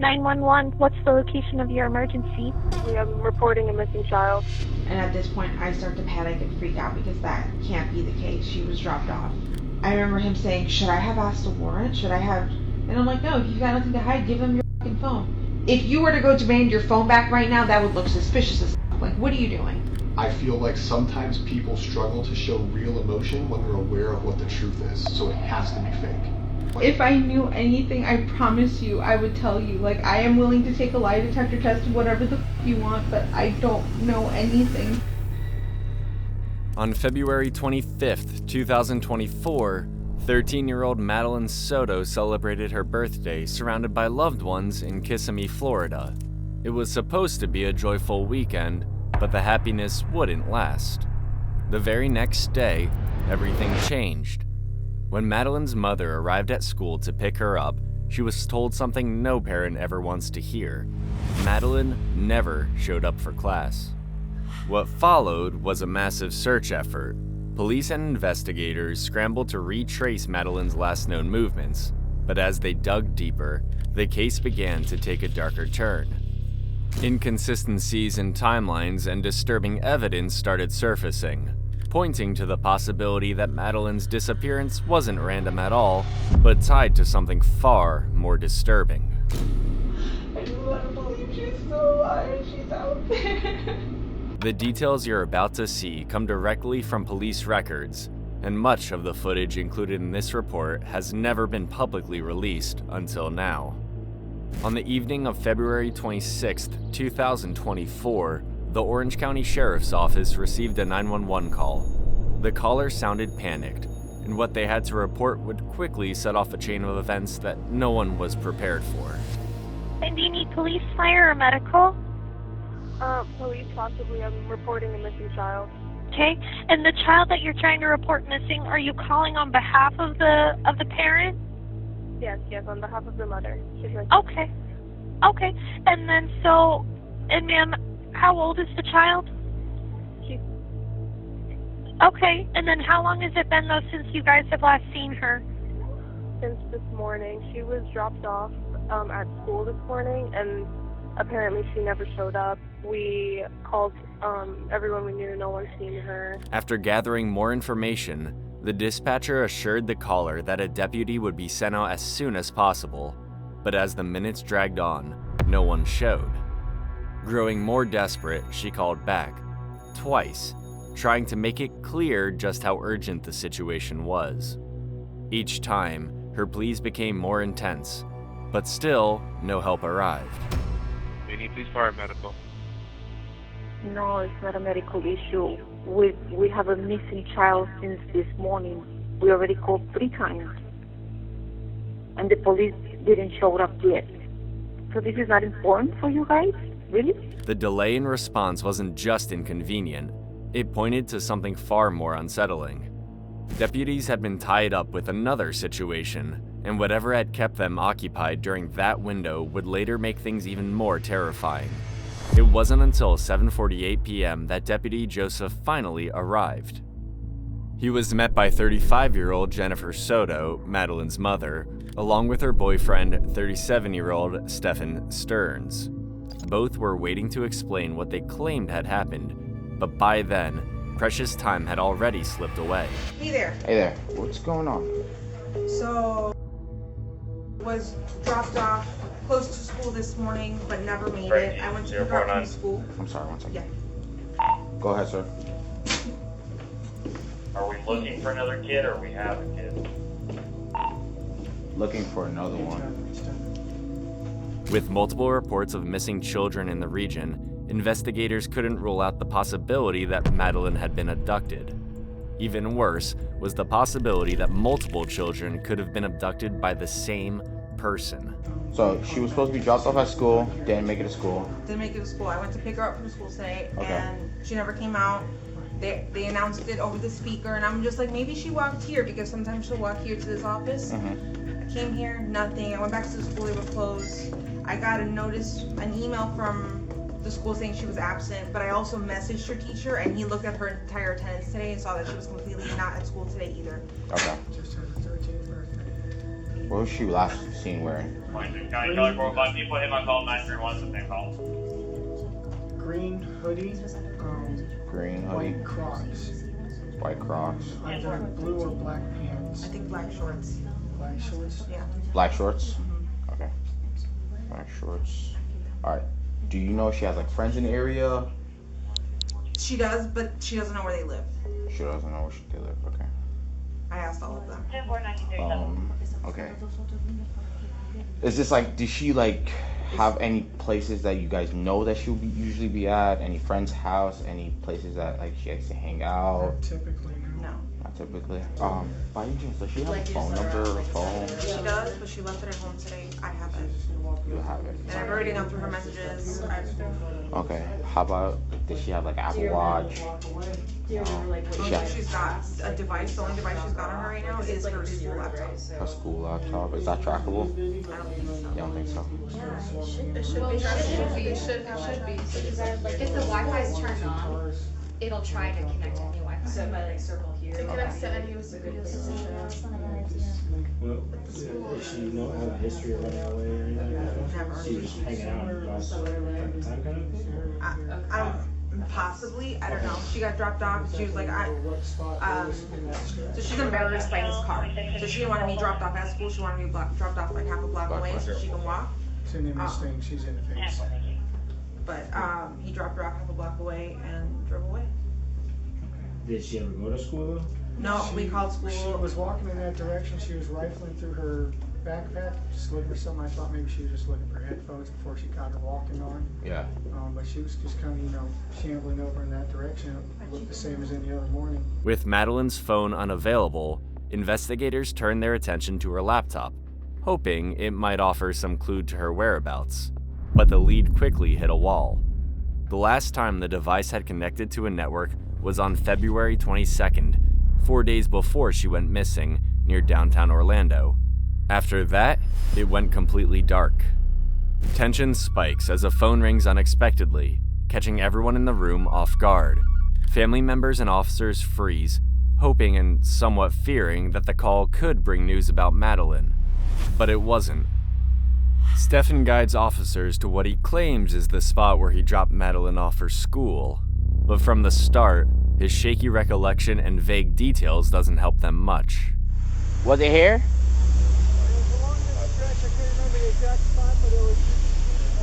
911, what's the location of your emergency? We are reporting a missing child. And at this point, I start to panic and freak out because that can't be the case. She was dropped off. I remember him saying, should I have asked a warrant? And I'm like, no, if you've got nothing to hide, give him your fucking phone. If you were to go demand your phone back right now, that would look suspicious as fuck. Like, what are you doing? I feel like sometimes people struggle to show real emotion when they're aware of what the truth is, so it has to be fake. If I knew anything, I promise you, I would tell you. Like, I am willing to take a lie detector test, whatever the you want, but I don't know anything. On February 25th, 2024, 13-year-old Madeline Soto celebrated her birthday surrounded by loved ones in Kissimmee, Florida. It was supposed to be a joyful weekend, but the happiness wouldn't last. The very next day, everything changed. When Madeline's mother arrived at school to pick her up, she was told something no parent ever wants to hear. Madeline never showed up for class. What followed was a massive search effort. Police and investigators scrambled to retrace Madeline's last known movements, but as they dug deeper, the case began to take a darker turn. Inconsistencies in timelines and disturbing evidence started surfacing, pointing to the possibility that Madeline's disappearance wasn't random at all, but tied to something far more disturbing. I just want to believe she's still alive. She's out there. The details you're about to see come directly from police records, and much of the footage included in this report has never been publicly released until now. On the evening of February 26, 2024, the Orange County Sheriff's Office received a 911 call. The caller sounded panicked, and what they had to report would quickly set off a chain of events that no one was prepared for. And do you need police, fire, or medical? Police possibly. I'm reporting a missing child. Okay, and the child that you're trying to report missing, are you calling on behalf of the parent? Yes, on behalf of the mother. She's right. Okay, and then and ma'am, how old is the child? Okay, and then how long has it been though since you guys have last seen her? Since this morning. She was dropped off at school this morning, and apparently she never showed up. We called everyone we knew, no one's seen her. After gathering more information, the dispatcher assured the caller that a deputy would be sent out as soon as possible, but as the minutes dragged on, no one showed. Growing more desperate, she called back, twice, trying to make it clear just how urgent the situation was. Each time, her pleas became more intense, but still, no help arrived. We need police, fire, medical. No, it's not a medical issue. We have a missing child since this morning. We already called 3 times. And the police didn't show up yet. So this is not important for you guys? Really? The delay in response wasn't just inconvenient. It pointed to something far more unsettling. Deputies had been tied up with another situation, and whatever had kept them occupied during that window would later make things even more terrifying. It wasn't until 7:48 p.m. that Deputy Joseph finally arrived. He was met by 35-year-old Jennifer Soto, Madeline's mother, along with her boyfriend, 37-year-old Stephen Stearns. Both were waiting to explain what they claimed had happened, but by then, precious time had already slipped away. Hey there. Hey there. What's going on? So, was dropped off close to school this morning, but never made it. I went to pick her up from school. I'm sorry, one second. Yeah. Go ahead, sir. Are we looking for another kid or we have a kid? Looking for another one. With multiple reports of missing children in the region, investigators couldn't rule out the possibility that Madeline had been abducted. Even worse was the possibility that multiple children could have been abducted by the same person. So she was supposed to be dropped off at school, didn't make it to school. Didn't make it to school. I went to pick her up from school today, Okay. and she never came out. They announced it over the speaker, and I'm just like, maybe she walked here, because sometimes she'll walk here to this office. Mm-hmm. I came here, nothing. I went back to the school, they were closed. I got an email from the school saying she was absent, but I also messaged her teacher, and he looked at her entire attendance today and saw that she was completely not at school today either. Okay. What was she last seen wearing? County Color 405, people hit my call 931, something call. Green hoodie. Green hoodie. White Crocs. White Crocs. Either blue or black pants. I think black shorts. Black shorts. Yeah. Black shorts? Okay. Black shorts. Alright. Do you know if she has like friends in the area? She does, but she doesn't know where they live. She doesn't know where they live. Okay. I asked all of them. Okay. Is this like, does she like have any places that you guys know that she'll usually be at? Any friend's house? Any places that like she likes to hang out? Not typically, no. No. Not typically. By any chance, does she have a phone number or phone? She does, but she left it at home today. I have it. You have it. And I've already gone through her messages. Okay. How about, does she have like Apple Watch? She's got a device. The only device she's got on her right now is her school laptop. Her school laptop. Is that trackable? I don't think so. You don't think so? It should be. If the Wi-Fi is turned on, it'll try to connect to any Wi-Fi. So if I like circle here. It connects to any USB station. Well, does she not have a history of running away or anything like that? Never. She's just hanging out last time kind of? I don't. Possibly, I don't know. She got dropped off. She was like, so she's embarrassed by his car. So she didn't want to be dropped off at school. She wanted to be dropped off like half a block away so she can walk. It's an image thing. She's in the face. But he dropped her off half a block away and drove away. Did she ever go to school though? No, we called school. She was walking in that direction. She was rifling through her backpack, just looking for something. I thought maybe she was just looking for headphones before she got her walking on. Yeah. But she was just kind of, shambling over in that direction. It looked the same as any other morning. With Madeline's phone unavailable, investigators turned their attention to her laptop, hoping it might offer some clue to her whereabouts. But the lead quickly hit a wall. The last time the device had connected to a network was on February 22nd, 4 days before she went missing near downtown Orlando. After that, it went completely dark. Tension spikes as a phone rings unexpectedly, catching everyone in the room off guard. Family members and officers freeze, hoping and somewhat fearing that the call could bring news about Madeline. But it wasn't. Stefan guides officers to what he claims is the spot where he dropped Madeline off for school. But from the start, his shaky recollection and vague details doesn't help them much. Was it here? It was along this stretch. I can't remember the exact spot, but it was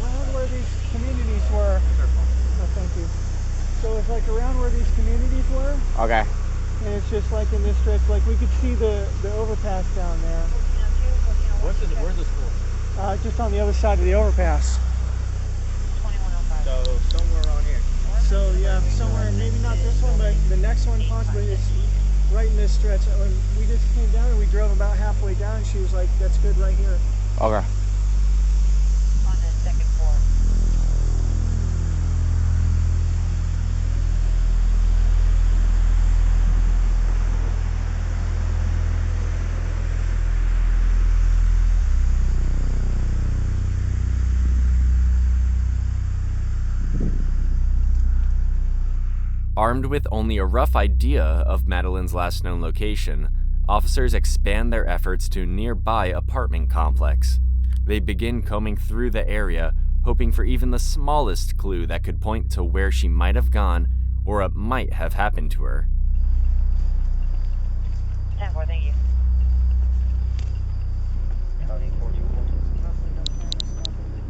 around where these communities were. Oh, thank you. So it's like around where these communities were. Okay. And it's just like in this stretch, like we could see the overpass down there. Where's the school? Just on the other side of the overpass. So somewhere around here. So yeah, somewhere, maybe not this one, but the next one possibly is right in this stretch. When we just came down and we drove about halfway down, she was like, that's good right here. Okay. On the second floor. Armed with only a rough idea of Madeline's last known location, officers expand their efforts to a nearby apartment complex. They begin combing through the area, hoping for even the smallest clue that could point to where she might have gone or what might have happened to her. 10-4, thank you.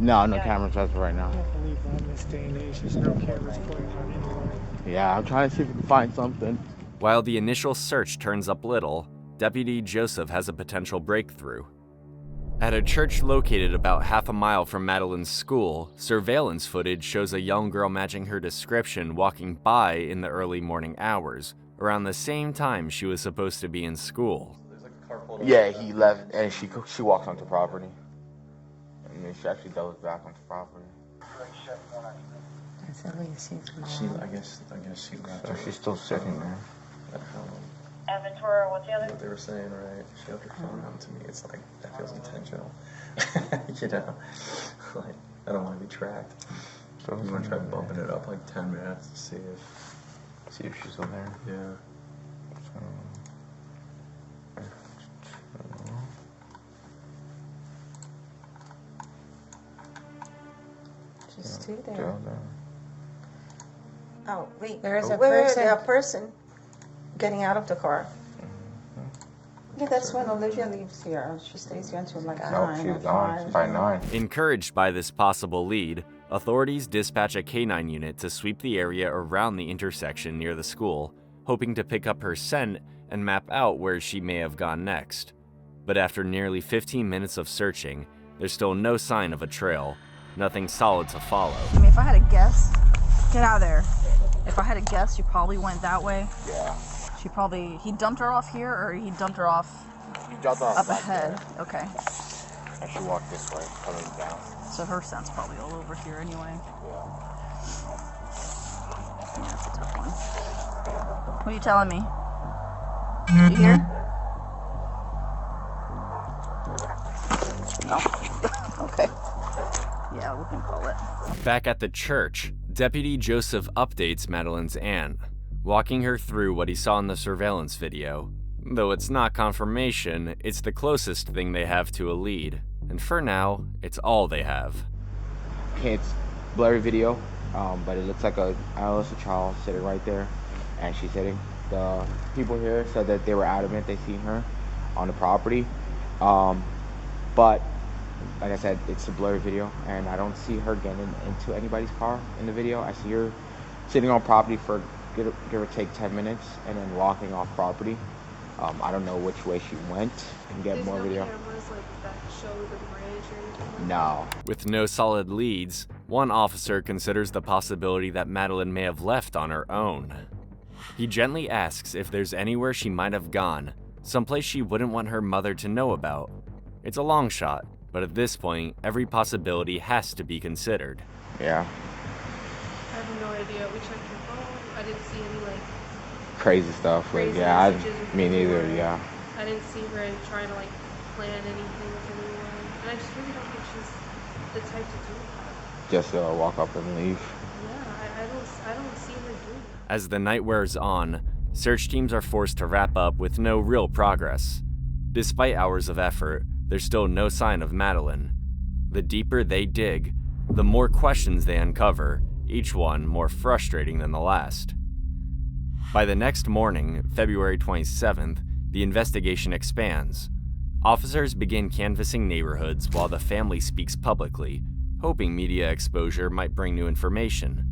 No cameras as of right now. I can't believe that in this day and age, there's no cameras going on anywhere. Yeah, I'm trying to see if we can find something. While the initial search turns up little, Deputy Joseph has a potential breakthrough. At a church located about half a mile from Madeline's school, surveillance footage shows a young girl matching her description walking by in the early morning hours, around the same time she was supposed to be in school. Yeah, he left and she walks onto property. And then she actually doubles back onto property. I guess she left. So she's still sitting there. Ventura, what's the other? What they were saying, right? She left her phone on to me. It's like, that feels intentional. You know? Like, I don't want to be tracked. So I'm going to try bumping it up like 10 minutes to see if she's still there. Yeah. Just stay there. Down there. Oh, wait. There is a Wait, person. a person getting out of the car. Yeah, that's when Olivia leaves here. She stays here until like 9 or 5. By 9. Encouraged by this possible lead, authorities dispatch a canine unit to sweep the area around the intersection near the school, hoping to pick up her scent and map out where she may have gone next. But after nearly 15 minutes of searching, there's still no sign of a trail, nothing solid to follow. I mean, if I had a guess, get out of there. If I had a guess, she probably went that way. Yeah. He dumped her off here, or he dumped her off up ahead. Okay. And she walked this way, coming down. So her scent's probably all over here anyway. Yeah, that's a tough one. What are you telling me? Did you hear? No. Okay. Yeah, we can call it. Back at the church, Deputy Joseph updates Madeline's aunt, walking her through what he saw in the surveillance video. Though it's not confirmation, it's the closest thing they have to a lead. And for now, it's all they have. Okay, it's blurry video, but it looks like a adolescent child sitting right there, and she's hitting. The people here said that they were adamant they seen her on the property, but like I said, it's a blurry video, and I don't see her getting into anybody's car in the video. I see her sitting on property for give or take 10 minutes, and then walking off property. I don't know which way she went. And get more video. Cameras like that show the bridge or anything? No. With no solid leads, one officer considers the possibility that Madeline may have left on her own. He gently asks if there's anywhere she might have gone, someplace she wouldn't want her mother to know about. It's a long shot, but at this point, every possibility has to be considered. Yeah. I have no idea. We checked her phone. I didn't see any like Crazy stuff. crazy Yeah, messages me neither. before. Yeah. I didn't see her trying to like plan anything with anyone, and I just really don't think she's the type to do that. Just walk up and leave. Yeah, I don't see her doing that. As the night wears on, search teams are forced to wrap up with no real progress. Despite hours of effort, there's still no sign of Madeline. The deeper they dig, the more questions they uncover, each one more frustrating than the last. By the next morning, February 27th, the investigation expands. Officers begin canvassing neighborhoods while the family speaks publicly, hoping media exposure might bring new information.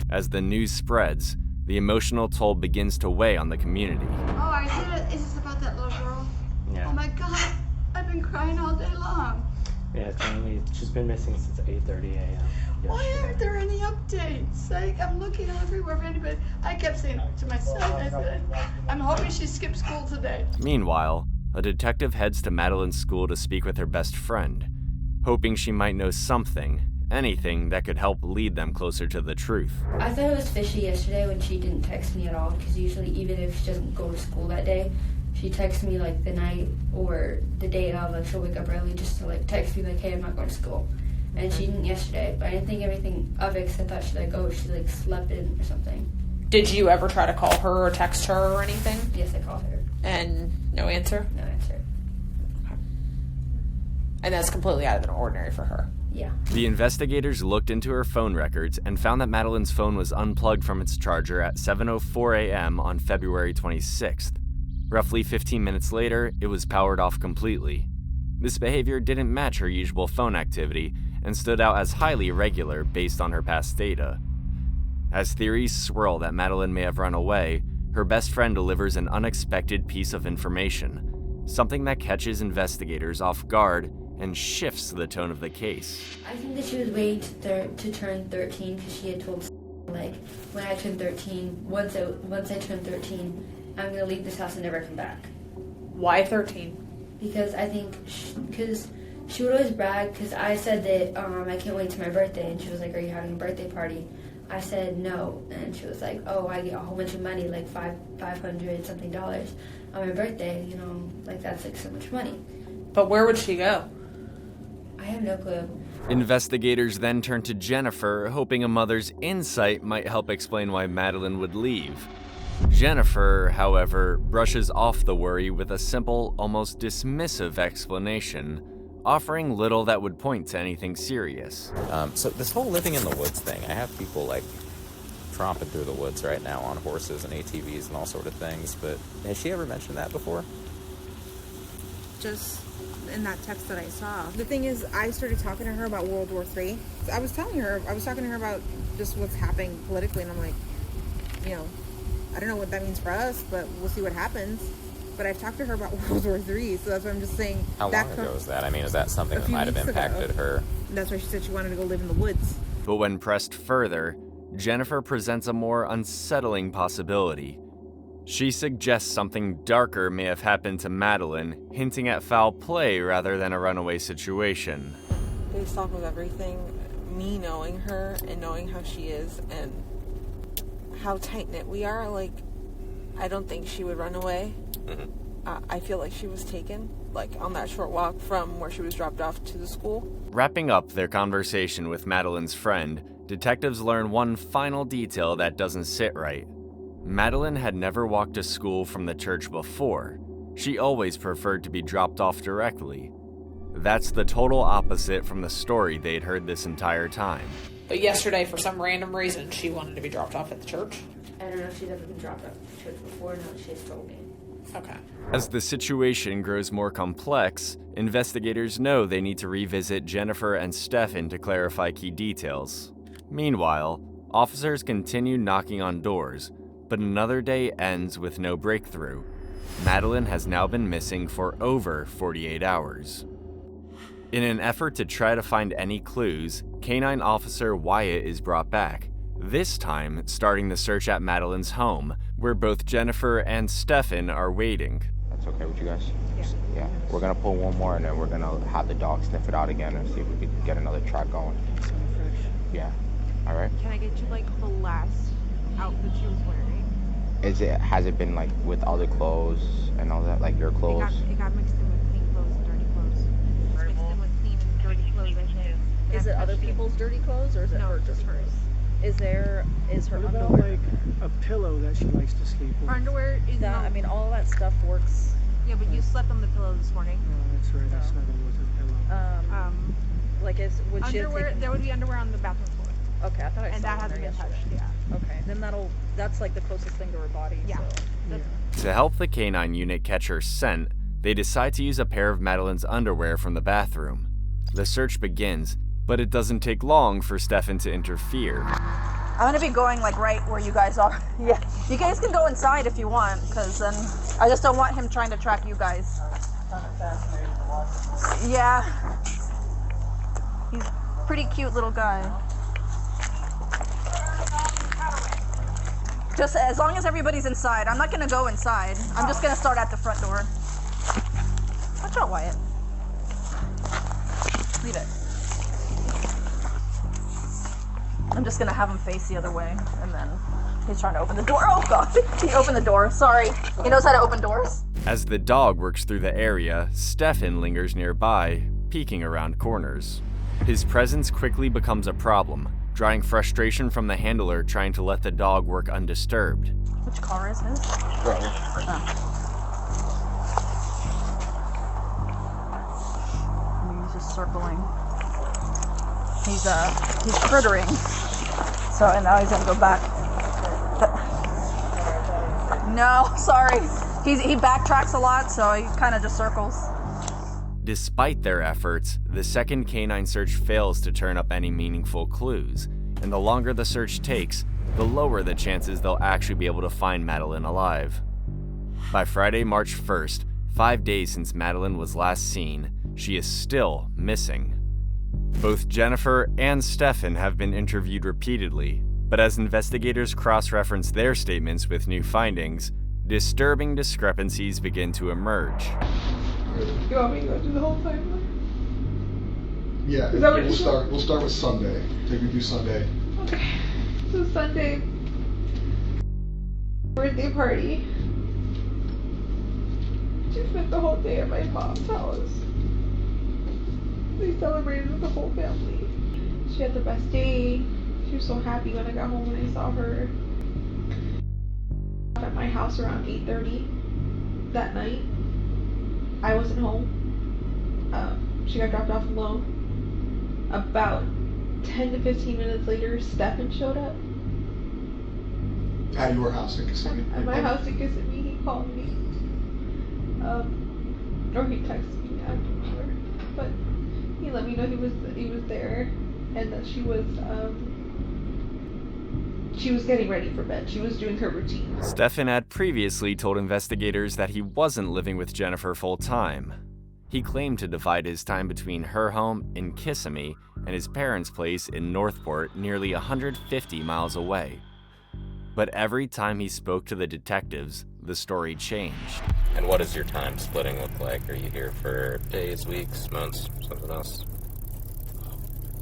As the news spreads, the emotional toll begins to weigh on the community. Oh, is this about that little girl? Yeah. Oh my God, I've been crying all day long. Yeah, apparently she's been missing since 8:30 a.m. Why aren't there any updates? I'm looking everywhere for anybody. I kept saying to my son, I said, I'm hoping she skipped school today. Meanwhile, a detective heads to Madeline's school to speak with her best friend, hoping she might know something, anything that could help lead them closer to the truth. I thought it was fishy yesterday when she didn't text me at all, because usually even if she doesn't go to school that day, she texts me like the night or the day of, like she'll wake up early just to like text me like, hey, I'm not going to school. And she didn't yesterday, but I didn't think anything of it because I thought she like slept in or something. Did you ever try to call her or text her or anything? Yes, I called her. And no answer? No answer. Okay. And that's completely out of the ordinary for her? Yeah. The investigators looked into her phone records and found that Madeline's phone was unplugged from its charger at 7:04 a.m. on February 26th. Roughly 15 minutes later, it was powered off completely. This behavior didn't match her usual phone activity and stood out as highly irregular based on her past data. As theories swirl that Madeline may have run away, her best friend delivers an unexpected piece of information, something that catches investigators off guard and shifts the tone of the case. I think that she was waiting to turn 13 because she had told like, when I turn 13, once I turn 13, I'm going to leave this house and never come back. Why 13? Because I think, because she would always brag, because I said that I can't wait to my birthday, and she was like, are you having a birthday party? I said no, and she was like, oh, I get a whole bunch of money, like $500 something on my birthday, you know, like that's like so much money. But where would she go? I have no clue. Investigators then turned to Jennifer, hoping a mother's insight might help explain why Madeline would leave. Jennifer, however, brushes off the worry with a simple, almost dismissive explanation, offering little that would point to anything serious. So this whole living in the woods thing, I have people like tromping through the woods right now on horses and ATVs and all sort of things, but has she ever mentioned that before? Just in that text that I saw. The thing is, I started talking to her about World War III. I was talking to her about just what's happening politically, and I'm like, you know, I don't know what that means for us, but we'll see what happens. But I've talked to her about World War III, so that's why I'm just saying. How long ago was that? I mean, is that something that might have impacted her? That's why she said she wanted to go live in the woods. But when pressed further, Jennifer presents a more unsettling possibility. She suggests something darker may have happened to Madeline, hinting at foul play rather than a runaway situation. Based off of everything, me knowing her and knowing how she is and how tight-knit we are, like, I don't think she would run away. I feel like she was taken, like, on that short walk from where she was dropped off to the school. Wrapping up their conversation with Madeline's friend, detectives learn one final detail that doesn't sit right. Madeline had never walked to school from the church before. She always preferred to be dropped off directly. That's the total opposite from the story they'd heard this entire time. But yesterday, for some random reason, she wanted to be dropped off at the church. I don't know if she's ever been dropped off at the church before. No, she's told me. Okay. As the situation grows more complex, investigators know they need to revisit Jennifer and Stefan to clarify key details. Meanwhile, officers continue knocking on doors, but another day ends with no breakthrough. Madeline has now been missing for over 48 hours. In an effort to try to find any clues, Canine Officer Wyatt is brought back, this time starting the search at Madeline's home, where both Jennifer and Stefan are waiting. That's okay with you guys? Yeah. We're gonna pull one more and then we're gonna have the dog sniff it out again and see if we can get another track going. Yeah. All right. Can I get you like the last outfit she was wearing? Has it been like with other clothes and all that, like your clothes? It got mixed in with clean clothes and dirty clothes. Mixed in with clean and dirty clothes, I think. Is it other people's dirty clothes or is it no, her? Just hers. Is her What about underwear? like a pillow that she likes to sleep with? Her underwear is That, not. I mean, all that stuff works. Yeah, but you slept on the pillow this morning. Oh, that's right. I snuggled with her pillow. Like, would she have Underwear? taken... There would be underwear on the bathroom floor. Okay, I thought I saw And that one hasn't there been touched. yesterday. Yeah. Okay, then that's like the closest thing to her body. Yeah. So. To help the canine unit catch her scent, they decide to use a pair of Madeline's underwear from the bathroom. The search begins, but it doesn't take long for Stefan to interfere. I'm gonna be going like right where you guys are. Yeah. You guys can go inside if you want, because then I just don't want him trying to track you guys. Yeah. He's a pretty cute little guy. Just as long as everybody's inside. I'm not gonna go inside. I'm just gonna start at the front door. Watch out, Wyatt. Leave it. I'm just gonna have him face the other way, and then he's trying to open the door. Oh god, he opened the door. Sorry. He knows how to open doors. As the dog works through the area, Stefan lingers nearby, peeking around corners. His presence quickly becomes a problem, drawing frustration from the handler trying to let the dog work undisturbed. Which car is his? Right here. He's just circling. He's crittering. So, and now he's gonna go back. No, sorry. He backtracks a lot, so he kind of just circles. Despite their efforts, the second canine search fails to turn up any meaningful clues, and the longer the search takes, the lower the chances they'll actually be able to find Madeline alive. By Friday, March 1st, 5 days since Madeline was last seen, she is still missing. Both Jennifer and Stefan have been interviewed repeatedly, but as investigators cross-reference their statements with new findings, disturbing discrepancies begin to emerge. You want me to go through the whole timeline? Yeah, Is that what we'll you want? we'll start with Sunday. Take me through Sunday. Okay. So Sunday, birthday party. She spent the whole day at my mom's house. They celebrated with the whole family. She had the best day. She was so happy when I got home and I saw her. At my house around 8:30 that night. I wasn't home. She got dropped off alone. About 10 to 15 minutes later, Stefan showed up. At your house in Kissimmee? At my house in Kissimmee, he called me. Or he texted me, I'm not sure. But he let me know he was there and that she was getting ready for bed. She was doing her routine. Stefan had previously told investigators that he wasn't living with Jennifer full time. He claimed to divide his time between her home in Kissimmee and his parents' place in Northport, nearly 150 miles away. But every time he spoke to the detectives, the story changed. And what does your time splitting look like? Are you here for days, weeks, months, something else?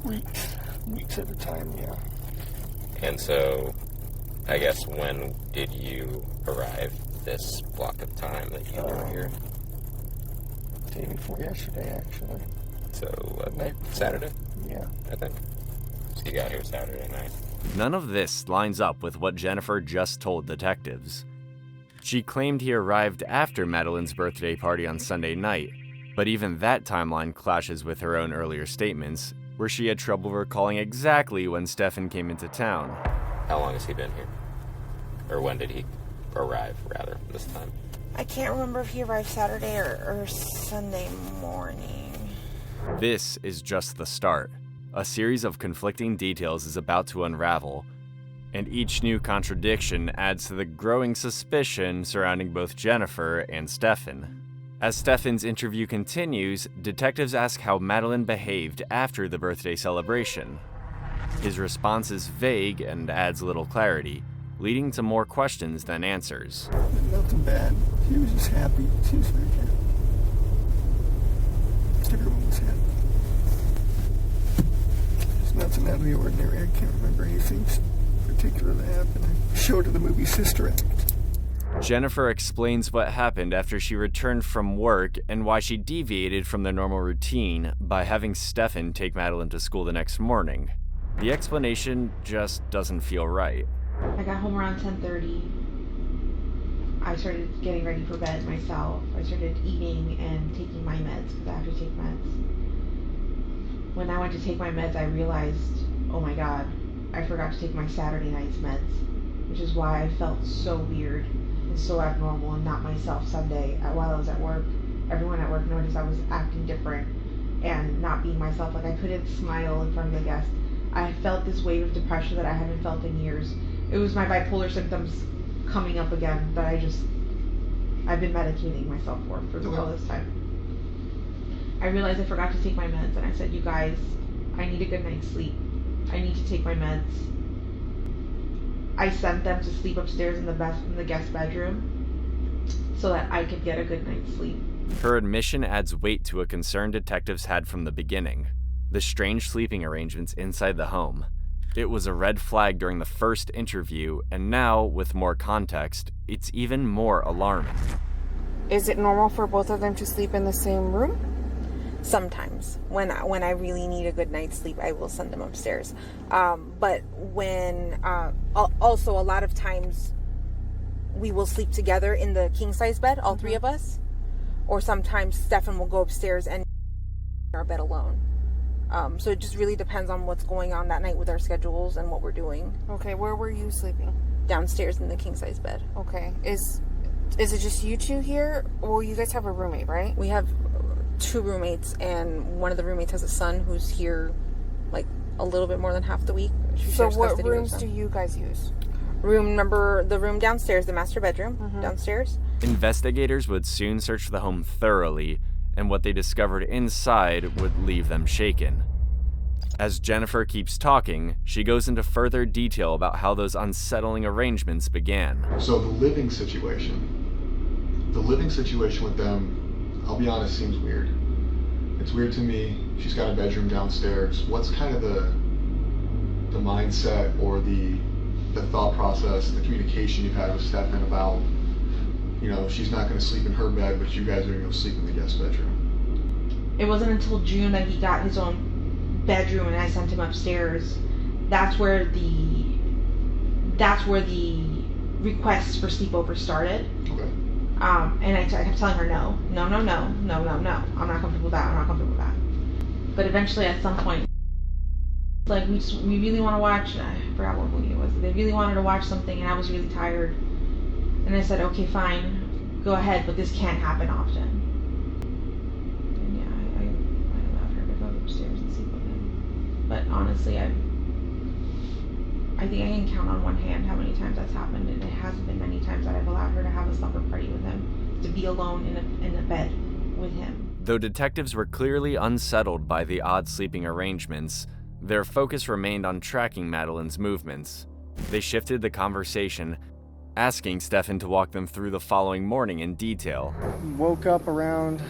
Weeks at a time, yeah. And so, I guess, when did you arrive this block of time that you were here? Day before yesterday, actually. So, night? Saturday? Yeah. I think. So you got here Saturday night. None of this lines up with what Jennifer just told detectives. She claimed he arrived after Madeline's birthday party on Sunday night, but even that timeline clashes with her own earlier statements, where she had trouble recalling exactly when Stefan came into town. How long has he been here? Or when did he arrive, rather, this time? I can't remember if he arrived Saturday or Sunday morning. This is just the start. A series of conflicting details is about to unravel, and each new contradiction adds to the growing suspicion surrounding both Jennifer and Stefan. As Stefan's interview continues, detectives ask how Madeline behaved after the birthday celebration. His response is vague and adds little clarity, leading to more questions than answers. Nothing bad. She was just happy. She was very happy. Everyone was happy. There's nothing out of the ordinary. I can't remember anything particular that happened. I showed her the movie Sister Act. Jennifer explains what happened after she returned from work and why she deviated from their normal routine by having Stefan take Madeline to school the next morning. The explanation just doesn't feel right. I got home around 10:30. I started getting ready for bed myself. I started eating and taking my meds because I have to take meds. When I went to take my meds, I realized, oh my god, I forgot to take my Saturday night's meds, which is why I felt so weird and so abnormal and not myself Sunday while I was at work. Everyone at work noticed I was acting different and not being myself. Like, I couldn't smile in front of the guests. I felt this wave of depression that I haven't felt in years. It was my bipolar symptoms coming up again that I've been medicating myself for all this time. I realized I forgot to take my meds, and I said, you guys, I need a good night's sleep. I need to take my meds. I sent them to sleep upstairs in the guest bedroom so that I could get a good night's sleep. Her admission adds weight to a concern detectives had from the beginning: the strange sleeping arrangements inside the home. It was a red flag during the first interview, and now, with more context, it's even more alarming. Is it normal for both of them to sleep in the same room? Sometimes. When I really need a good night's sleep, I will send them upstairs. But when, also a lot of times, we will sleep together in the king-size bed, all three of us. Or sometimes Stefan will go upstairs and in our bed alone. So it just really depends on what's going on that night with our schedules and what we're doing. Okay, where were you sleeping? Downstairs in the king-size bed. Okay. Is it just you two here? Well, you guys have a roommate, right? We have 2 roommates, and one of the roommates has a son who's here like a little bit more than half the week. So what rooms do you guys use? The room downstairs, the master bedroom downstairs. Investigators would soon search the home thoroughly, and what they discovered inside would leave them shaken. As Jennifer keeps talking, she goes into further detail about how those unsettling arrangements began. So the living situation with them, I'll be honest, seems weird. It's weird to me. She's got a bedroom downstairs. What's kind of the mindset or the thought process, the communication you've had with Stefan about, she's not going to sleep in her bed, but you guys are going to go sleep in the guest bedroom? It wasn't until June that he got his own bedroom and I sent him upstairs. That's where the requests for sleepover started. Okay. And I kept telling her no. I'm not comfortable with that. But eventually, at some point, like we really want to watch. I forgot what movie it was. They really wanted to watch something, and I was really tired. And I said, okay, fine, go ahead, but this can't happen often. And yeah, I allowed her to go upstairs and sleep with him. But honestly, I think I can count on one hand how many times that's happened, and it hasn't been many times that I've allowed her to have a slumber party with him, to be alone in a bed with him. Though detectives were clearly unsettled by the odd sleeping arrangements, their focus remained on tracking Madeline's movements. They shifted the conversation, asking Stefan to walk them through the following morning in detail. Woke up around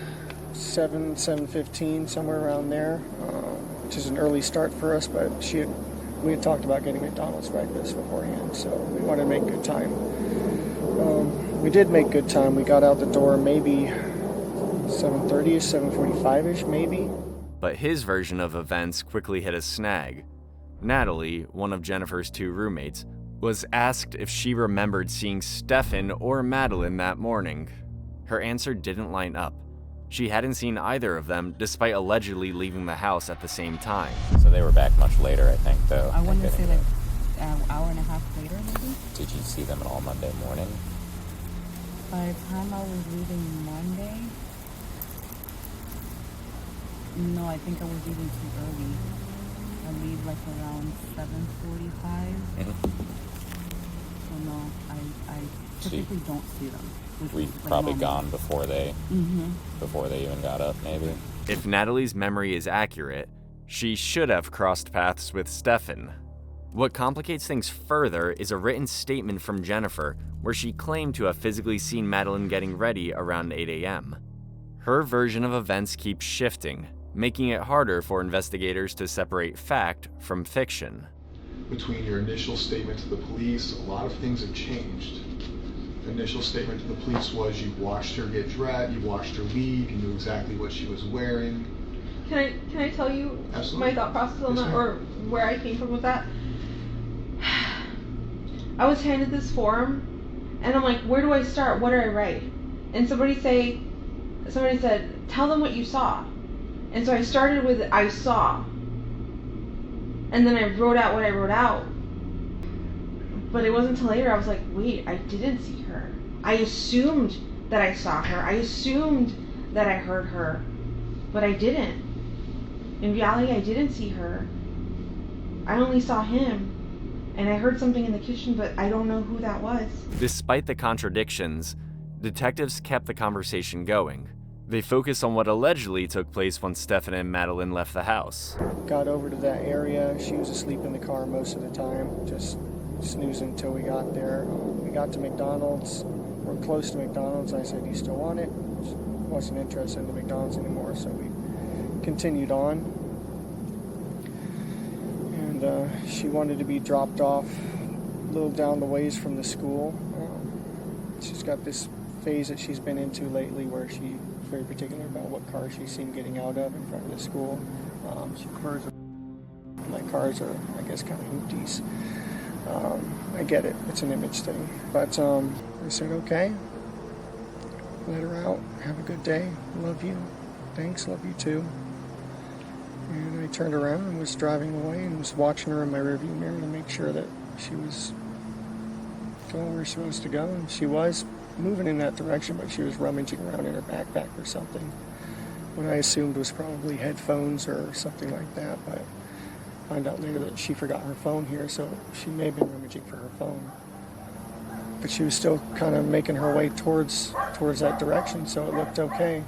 7:15, somewhere around there, which is an early start for us, but we had talked about getting McDonald's breakfast beforehand, so we wanted to make good time. We did make good time. We got out the door maybe 7:30ish, 7:45ish maybe. But his version of events quickly hit a snag. Natalie, one of Jennifer's 2 roommates, was asked if she remembered seeing Stefan or Madeline that morning. Her answer didn't line up. She hadn't seen either of them, despite allegedly leaving the house at the same time. So they were back much later, I think, though. I want to say like an hour and a half later, maybe. Did you see them at all Monday morning? By the time I was leaving Monday, no, I think I was leaving too early. I leave like around 7:45. So no, I typically don't see them. We probably gone before they even got up, maybe. If Natalie's memory is accurate, she should have crossed paths with Stefan. What complicates things further is a written statement from Jennifer where she claimed to have physically seen Madeline getting ready around 8 a.m. Her version of events keeps shifting, making it harder for investigators to separate fact from fiction. Between your initial statement to the police, a lot of things have changed. The initial statement to the police was you watched her get dressed, you watched her leave, you knew exactly what she was wearing. Can I tell you my thought process on that, or where I came from with that? I was handed this form, and I'm like, where do I start? What do I write? And somebody said, tell them what you saw. And so I started with I saw. And then I wrote out what I wrote out. But it wasn't until later I was like, wait, I didn't see her. I assumed that I saw her. I assumed that I heard her. But I didn't. In reality, I didn't see her. I only saw him. And I heard something in the kitchen, but I don't know who that was. Despite the contradictions, detectives kept the conversation going. They focused on what allegedly took place once Stefan and Madeline left the house. Got over to that area. She was asleep in the car most of the time, just snoozing until we got there. We got to McDonald's. We're close to McDonald's. I said, "Do you still want it?" She wasn't interested in the McDonald's anymore, so we continued on. And she wanted to be dropped off a little down the ways from the school. She's got this phase that she's been into lately where she's very particular about what car she's seen getting out of in front of the school. She prefers my cars are, I guess, kind of hoopties. I get it. It's an image thing. But I said, okay, let her out. Have a good day. Love you. Thanks. Love you too. And I turned around and was driving away and was watching her in my rearview mirror to make sure that she was going where she was supposed to go. And she was moving in that direction, but she was rummaging around in her backpack or something. What I assumed was probably headphones or something like that, but I found out later that she forgot her phone here, so she may have been rummaging for her phone. But she was still kind of making her way towards that direction, so it looked okay.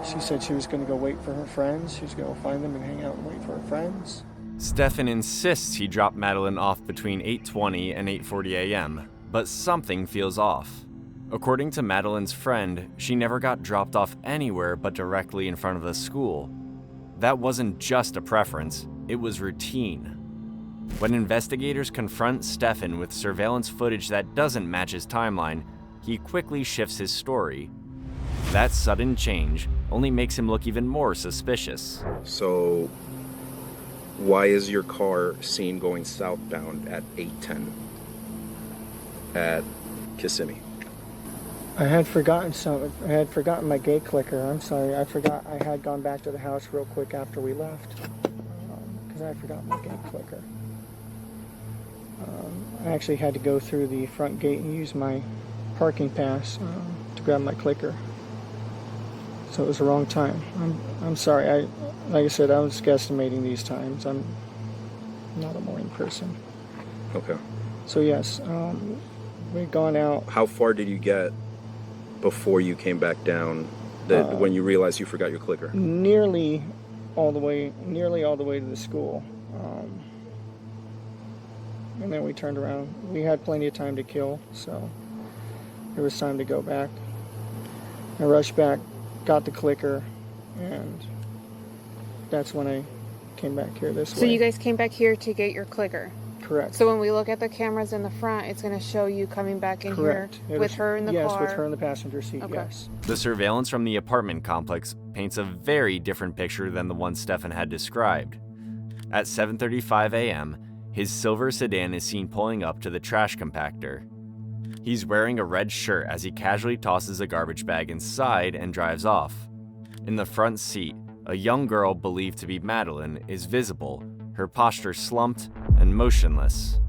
She said she was going to go wait for her friends. She was going to find them and hang out and wait for her friends. Stefan insists he dropped Madeline off between 8:20 and 8:40 a.m., but something feels off. According to Madeline's friend, she never got dropped off anywhere but directly in front of the school. That wasn't just a preference, it was routine. When investigators confront Stefan with surveillance footage that doesn't match his timeline, he quickly shifts his story. That sudden change only makes him look even more suspicious. So, why is your car seen going southbound at 8:10 at Kissimmee? I had forgotten I had forgotten my gate clicker. I'm sorry. I forgot. I had gone back to the house real quick after we left because I forgot my gate clicker. I actually had to go through the front gate and use my parking pass to grab my clicker. So it was the wrong time. I'm sorry. Like I said, I was guesstimating these times. I'm not a morning person. Okay. So yes, we'd gone out. How far did you get before you came back down? When you realized you forgot your clicker? Nearly all the way to the school. And then we turned around. We had plenty of time to kill, so there was time to go back. I rushed back, got the clicker, and that's when I came back here this way. So you guys came back here to get your clicker? Correct. So when we look at the cameras in the front, it's going to show you coming back in Correct. here with her in the car? Yes, with her in the passenger seat, okay. Yes. The surveillance from the apartment complex paints a very different picture than the one Stefan had described. At 7:35 a.m., his silver sedan is seen pulling up to the trash compactor. He's wearing a red shirt as he casually tosses a garbage bag inside and drives off. In the front seat, a young girl believed to be Madeline is visible, her posture slumped and motionless.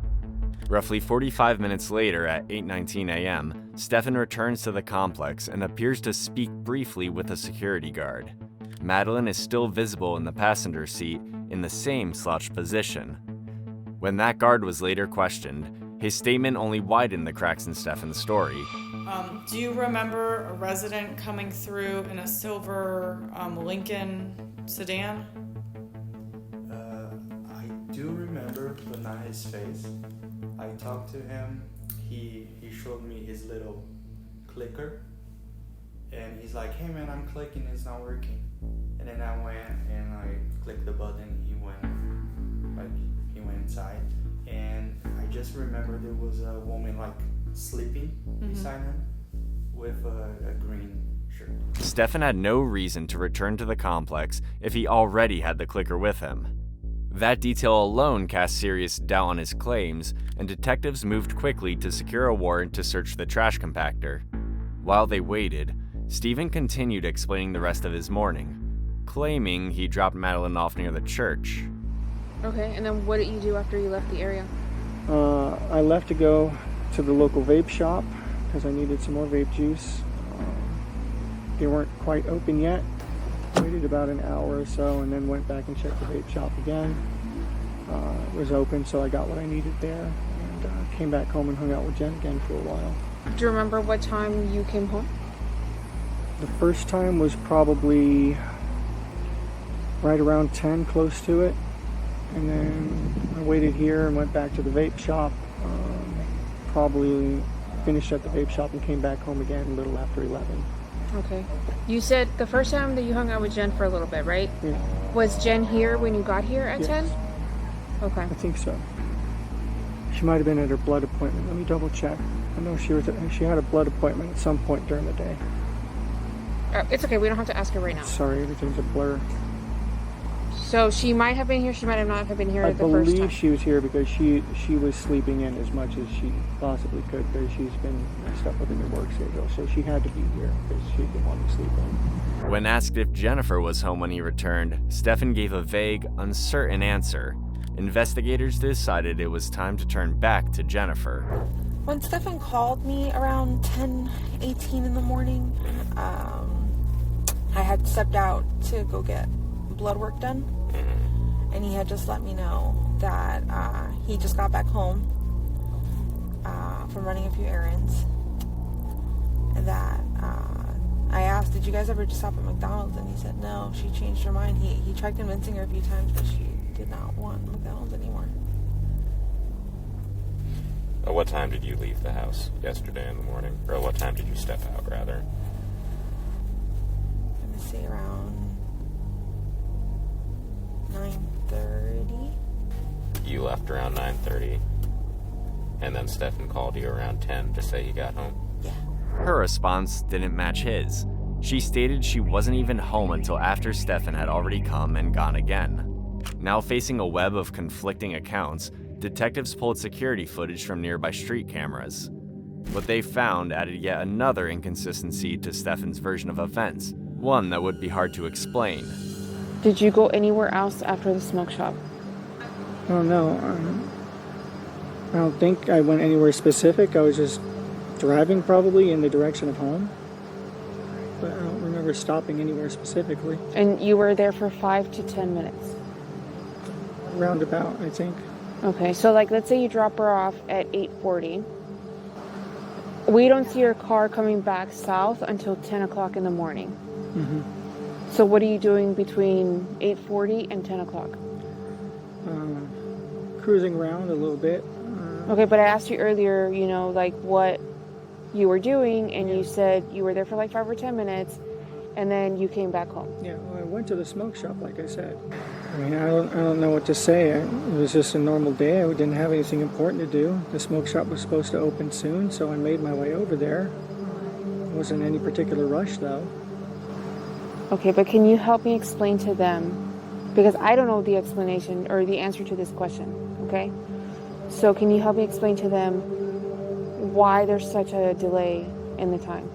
Roughly 45 minutes later at 8:19 a.m., Stefan returns to the complex and appears to speak briefly with a security guard. Madeline is still visible in the passenger seat in the same slouched position. When that guard was later questioned, his statement only widened the cracks in Stefan's story. Do you remember a resident coming through in a silver Lincoln sedan? I do remember, but not his face. I talked to him. He showed me his little clicker, and he's like, "Hey man, I'm clicking, it's not working." And then I went and I clicked the button. He went inside, and I just remember there was a woman sleeping beside him with a green shirt. Stefan had no reason to return to the complex if he already had the clicker with him. That detail alone cast serious doubt on his claims, and detectives moved quickly to secure a warrant to search the trash compactor. While they waited, Stephen continued explaining the rest of his morning, claiming he dropped Madeline off near the church. Okay, and then what did you do after you left the area? I left to go to the local vape shop because I needed some more vape juice. They weren't quite open yet. Waited about an hour or so and then went back and checked the vape shop again. It was open, so I got what I needed there and came back home and hung out with Jen again for a while. Do you remember what time you came home? The first time was probably right around 10, close to it. And then I waited here and went back to the vape shop. Probably finished at the vape shop and came back home again a little after 11. Okay. You said the first time that you hung out with Jen for a little bit, right? Yeah. Was Jen here when you got here at 10? Okay. I think so. She might have been at her blood appointment. Let me double check. I know she had a blood appointment at some point during the day. It's okay. We don't have to ask her right now. Sorry, everything's a blur. So she might have been here. She might have not have been here I the first time. believe she was here because she was sleeping in as much as she possibly could because she's been messed up with her work schedule. So she had to be here because she didn't want to sleep in. When asked if Jennifer was home when he returned, Stefan gave a vague, uncertain answer. Investigators decided it was time to turn back to Jennifer. When Stefan called me around 10:18 in the morning, I had stepped out to go get blood work done, and he had just let me know that he just got back home from running a few errands, and that I asked, did you guys ever just stop at McDonald's? And he said no, she changed her mind. He tried convincing her a few times, but she did not want McDonald's anymore. At what time did you leave the house yesterday in the morning? Or what time did you step out, rather? I'm gonna say around 9:30. You left around 9:30, and then Stefan called you around 10 to say he got home? Yeah. Her response didn't match his. She stated she wasn't even home until after Stefan had already come and gone again. Now facing a web of conflicting accounts, detectives pulled security footage from nearby street cameras. What they found added yet another inconsistency to Stefan's version of events, one that would be hard to explain. Did you go anywhere else after the smoke shop? Oh no, I don't think I went anywhere specific. I was just driving probably in the direction of home. But I don't remember stopping anywhere specifically. And you were there for 5 to 10 minutes? Roundabout, I think. Okay, so like let's say you drop her off at 8:40. We don't see your car coming back south until 10 o'clock in the morning. Mm-hmm. So what are you doing between 8:40 and 10 o'clock? Cruising around a little bit. Okay, but I asked you earlier, you know, like what you were doing, and you said you were there for like 5 or 10 minutes, and then you came back home. Yeah, well, I went to the smoke shop, like I said. I mean, I don't know what to say. It was just a normal day. I didn't have anything important to do. The smoke shop was supposed to open soon, so I made my way over there. Wasn't any particular rush, though. Okay, but can you help me explain to them, because I don't know the explanation or the answer to this question, okay? So can you help me explain to them why there's such a delay in the time?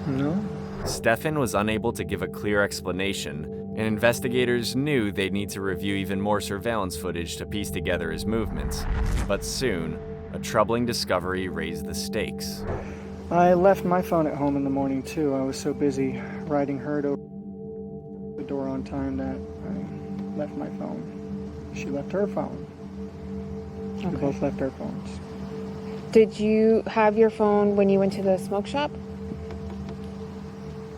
No. Stefan was unable to give a clear explanation, and investigators knew they'd need to review even more surveillance footage to piece together his movements. But soon, a troubling discovery raised the stakes. I left my phone at home in the morning, too. I was so busy riding her to the door on time that I left my phone. She left her phone. We both left our phones. Did you have your phone when you went to the smoke shop?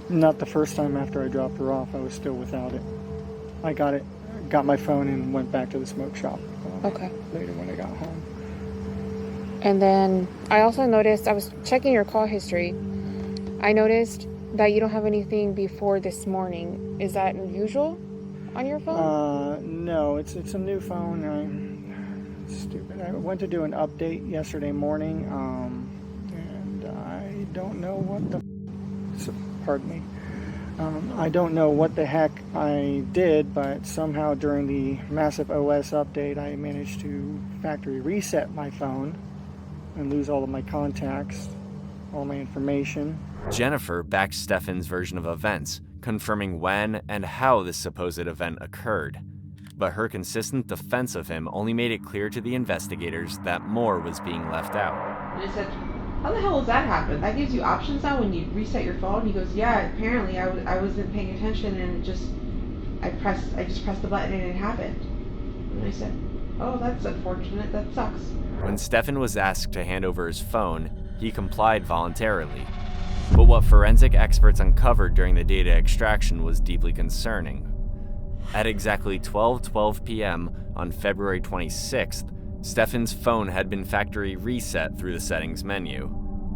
Not the first time after I dropped her off. I was still without it. I got my phone and went back to the smoke shop. Okay. Later when I got home. And then I also noticed, I was checking your call history. I noticed that you don't have anything before this morning. Is that unusual on your phone? No, it's a new phone. I'm stupid. I went to do an update yesterday morning, and I don't know what the... Pardon me. I don't know what the heck I did, but somehow during the massive OS update, I managed to factory reset my phone and lose all of my contacts, all my information. Jennifer backed Stefan's version of events, confirming when and how this supposed event occurred. But her consistent defense of him only made it clear to the investigators that more was being left out. And I said, how the hell does that happen? That gives you options now when you reset your phone? He goes, yeah, apparently I wasn't paying attention and I just pressed the button and it happened. And I said, oh, that's unfortunate. That sucks. When Stefan was asked to hand over his phone, he complied voluntarily. But what forensic experts uncovered during the data extraction was deeply concerning. At exactly 12:12 p.m. on February 26th, Stefan's phone had been factory reset through the settings menu.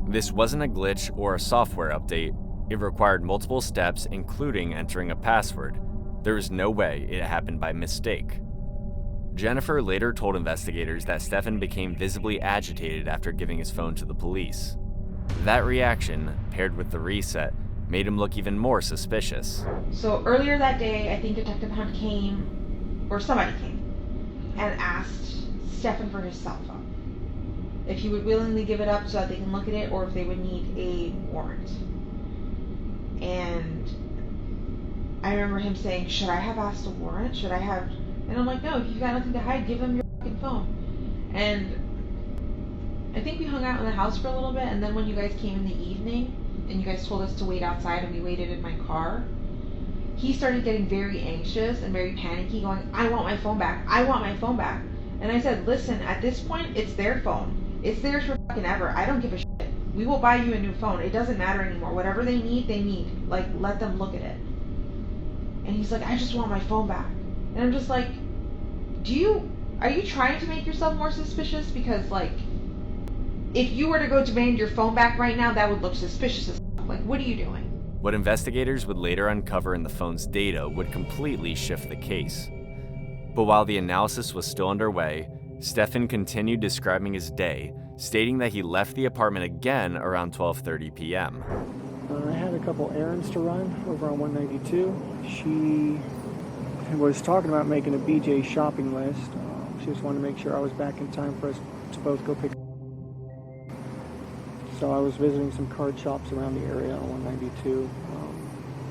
This wasn't a glitch or a software update. It required multiple steps, including entering a password. There was no way it happened by mistake. Jennifer later told investigators that Stefan became visibly agitated after giving his phone to the police. That reaction, paired with the reset, made him look even more suspicious. So earlier that day, I think Detective Hunt came, or somebody came, and asked Stefan for his cell phone. If he would willingly give it up so that they can look at it, or if they would need a warrant. And I remember him saying, should I have asked a warrant? Should I have... And I'm like, no, if you've got nothing to hide, give him your fucking phone. And I think we hung out in the house for a little bit, and then when you guys came in the evening, and you guys told us to wait outside, and we waited in my car, he started getting very anxious and very panicky, going, I want my phone back. I want my phone back. And I said, listen, at this point, it's their phone. It's theirs for fucking ever. I don't give a shit. We will buy you a new phone. It doesn't matter anymore. Whatever they need, they need. Like, let them look at it. And he's like, I just want my phone back. And I'm just like, are you trying to make yourself more suspicious? Because, like, if you were to go demand your phone back right now, that would look suspicious as fuck. Like, what are you doing? What investigators would later uncover in the phone's data would completely shift the case. But while the analysis was still underway, Stefan continued describing his day, stating that he left the apartment again around 12:30 p.m. I had a couple errands to run over on 192. She was talking about making a BJ shopping list. She just wanted to make sure I was back in time for us to both go pick. So I was visiting some card shops around the area on 192.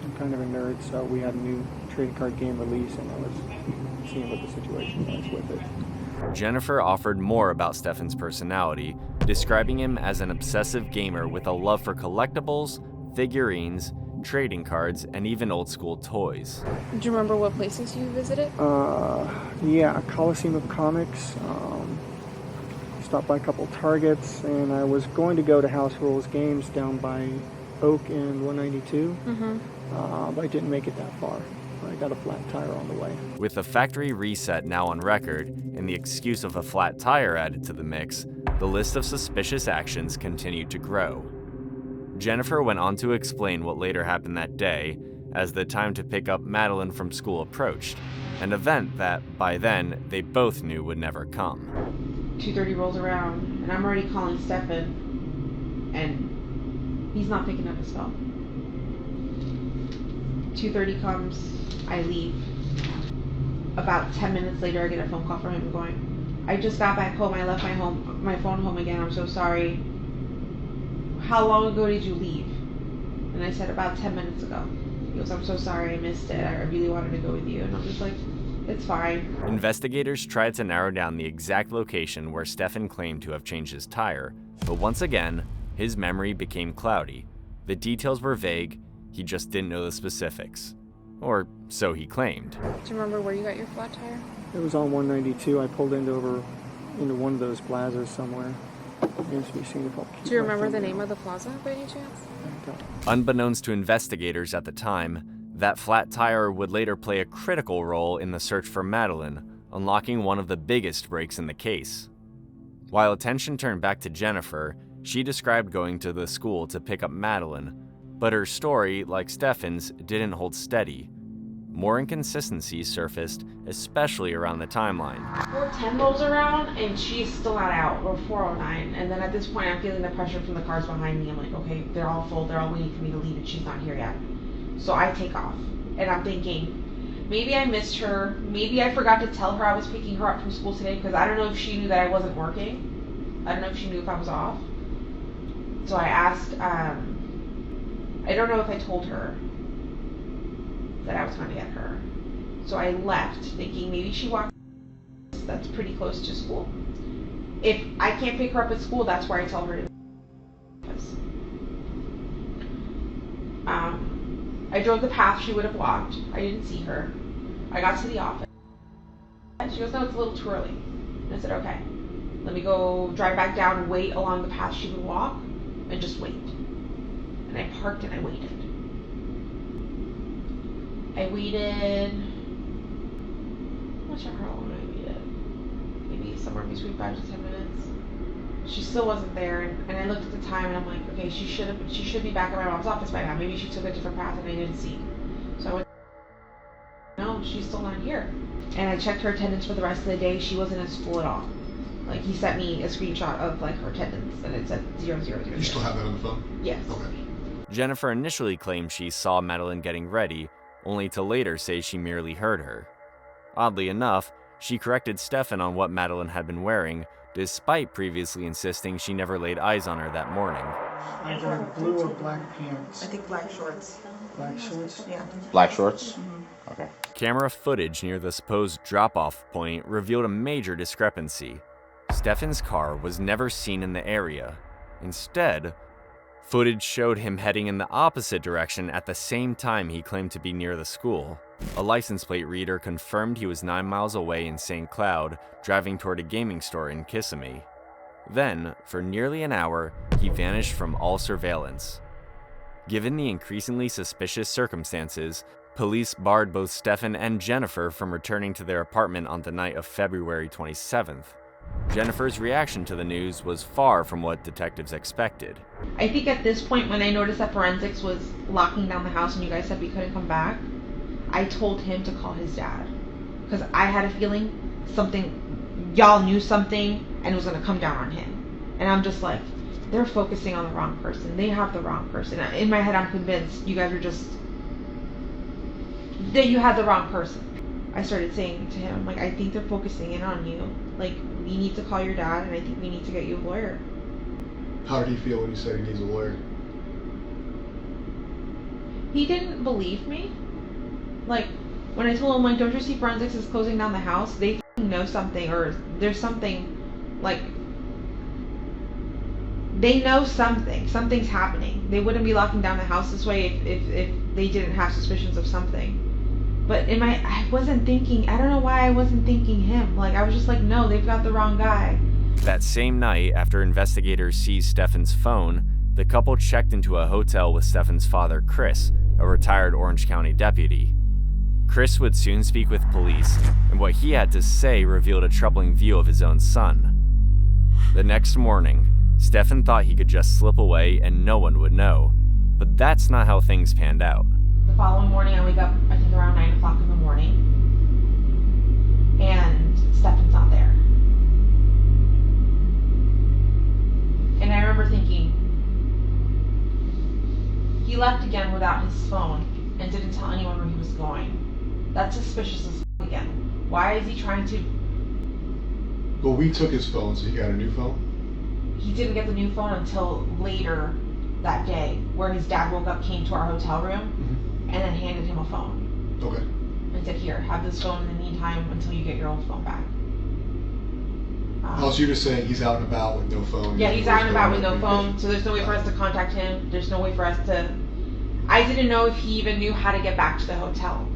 I'm kind of a nerd, so we had a new trading card game release, and I was seeing what the situation was with it. Jennifer offered more about Stefan's personality, describing him as an obsessive gamer with a love for collectibles, figurines, trading cards, and even old school toys. Do you remember what places you visited? Yeah, Coliseum of Comics. Stopped by a couple Targets, and I was going to go to House Rules Games down by Oak and 192, but I didn't make it that far. I got a flat tire on the way. With the factory reset now on record and the excuse of a flat tire added to the mix, the list of suspicious actions continued to grow. Jennifer went on to explain what later happened that day as the time to pick up Madeline from school approached, an event that, by then, they both knew would never come. 2:30 rolls around, and I'm already calling Stefan, and he's not picking up his phone. 2:30 comes, I leave. About 10 minutes later, I get a phone call from him going, I just got back home, I left my phone home again, I'm so sorry. How long ago did you leave? And I said, about 10 minutes ago. He goes, I'm so sorry, I missed it, I really wanted to go with you. And I'm just like, it's fine. Investigators tried to narrow down the exact location where Stefan claimed to have changed his tire, but once again, his memory became cloudy. The details were vague, he just didn't know the specifics. Or so he claimed. Do you remember where you got your flat tire? It was on 192. I pulled into one of those plazas somewhere. Do you remember the name of the plaza by any chance? Unbeknownst to investigators at the time, that flat tire would later play a critical role in the search for Madeline, unlocking one of the biggest breaks in the case. While attention turned back to Jennifer, she described going to the school to pick up Madeline, but her story, like Stefan's, didn't hold steady. More inconsistencies surfaced, especially around the timeline. 4:10 rolls around, and she's still not out, or 4:09, and then at this point I'm feeling the pressure from the cars behind me. I'm like, okay, they're all full, they're all waiting for me to leave, and she's not here yet. So I take off, and I'm thinking, maybe I missed her, maybe I forgot to tell her I was picking her up from school today, because I don't know if she knew that I wasn't working. I don't know if she knew if I was off. So I asked, I don't know if I told her that I was going to get her. So I left, thinking maybe she walked, that's pretty close to school. If I can't pick her up at school, that's where I tell her to. I drove the path she would have walked. I didn't see her. I got to the office. And she goes, no, it's a little too early. And I said, okay, let me go drive back down and wait along the path she would walk and just wait. And I parked and I waited. I'm not sure how long I waited. Maybe somewhere between 5 to 10 minutes. She still wasn't there, and I looked at the time and I'm like, okay, she should be back at my mom's office by now. Maybe she took a different path and I didn't see. So I went, no, she's still not here. And I checked her attendance for the rest of the day. She wasn't at school at all. Like, he sent me a screenshot of like her attendance and it said 0, 0, 0. You still have that on the phone? Yes. Okay. Jennifer initially claimed she saw Madeline getting ready, only to later say she merely heard her. Oddly enough, she corrected Stefan on what Madeline had been wearing, despite previously insisting she never laid eyes on her that morning. Either blue or black pants. I think black shorts. Black shorts? Yeah. Black shorts? Okay. Camera footage near the supposed drop-off point revealed a major discrepancy. Stefan's car was never seen in the area. Instead, footage showed him heading in the opposite direction at the same time he claimed to be near the school. A license plate reader confirmed he was 9 miles away in St. Cloud, driving toward a gaming store in Kissimmee. Then, for nearly an hour, he vanished from all surveillance. Given the increasingly suspicious circumstances, police barred both Stefan and Jennifer from returning to their apartment on the night of February 27th. Jennifer's reaction to the news was far from what detectives expected. I think at this point, when I noticed that forensics was locking down the house and you guys said we couldn't come back, I told him to call his dad. Because I had a feeling y'all knew something and it was going to come down on him. And I'm just like, they're focusing on the wrong person. They have the wrong person. In my head, I'm convinced you guys are that you had the wrong person. I started saying to him, like, I think they're focusing in on you. Like, we need to call your dad and I think we need to get you a lawyer. How did he feel when you said he needs a lawyer? He didn't believe me. Like, when I told him, like, don't you see forensics is closing down the house? They know something, or there's something, like, they know something. Something's happening. They wouldn't be locking down the house this way if they didn't have suspicions of something. But I wasn't thinking, I don't know why I wasn't thinking him. Like, I was just like, no, they've got the wrong guy. That same night, after investigators seized Stefan's phone, the couple checked into a hotel with Stefan's father, Chris, a retired Orange County deputy. Chris would soon speak with police, and what he had to say revealed a troubling view of his own son. The next morning, Stefan thought he could just slip away and no one would know, but that's not how things panned out. The following morning, I wake up, I think around 9 o'clock in the morning, and Stefan's not there. And I remember thinking, he left again without his phone and didn't tell anyone where he was going. That's suspicious as again. Why is he trying to... Well, we took his phone, so he got a new phone? He didn't get the new phone until later that day, where his dad woke up, came to our hotel room, and then handed him a phone. Okay. And said, here, have this phone in the meantime until you get your old phone back. Oh, so you're just saying he's out and about with no phone? Yeah, he's out and about with no phone, so there's no way for us to contact him. There's no way for us to... I didn't know if he even knew how to get back to the hotel.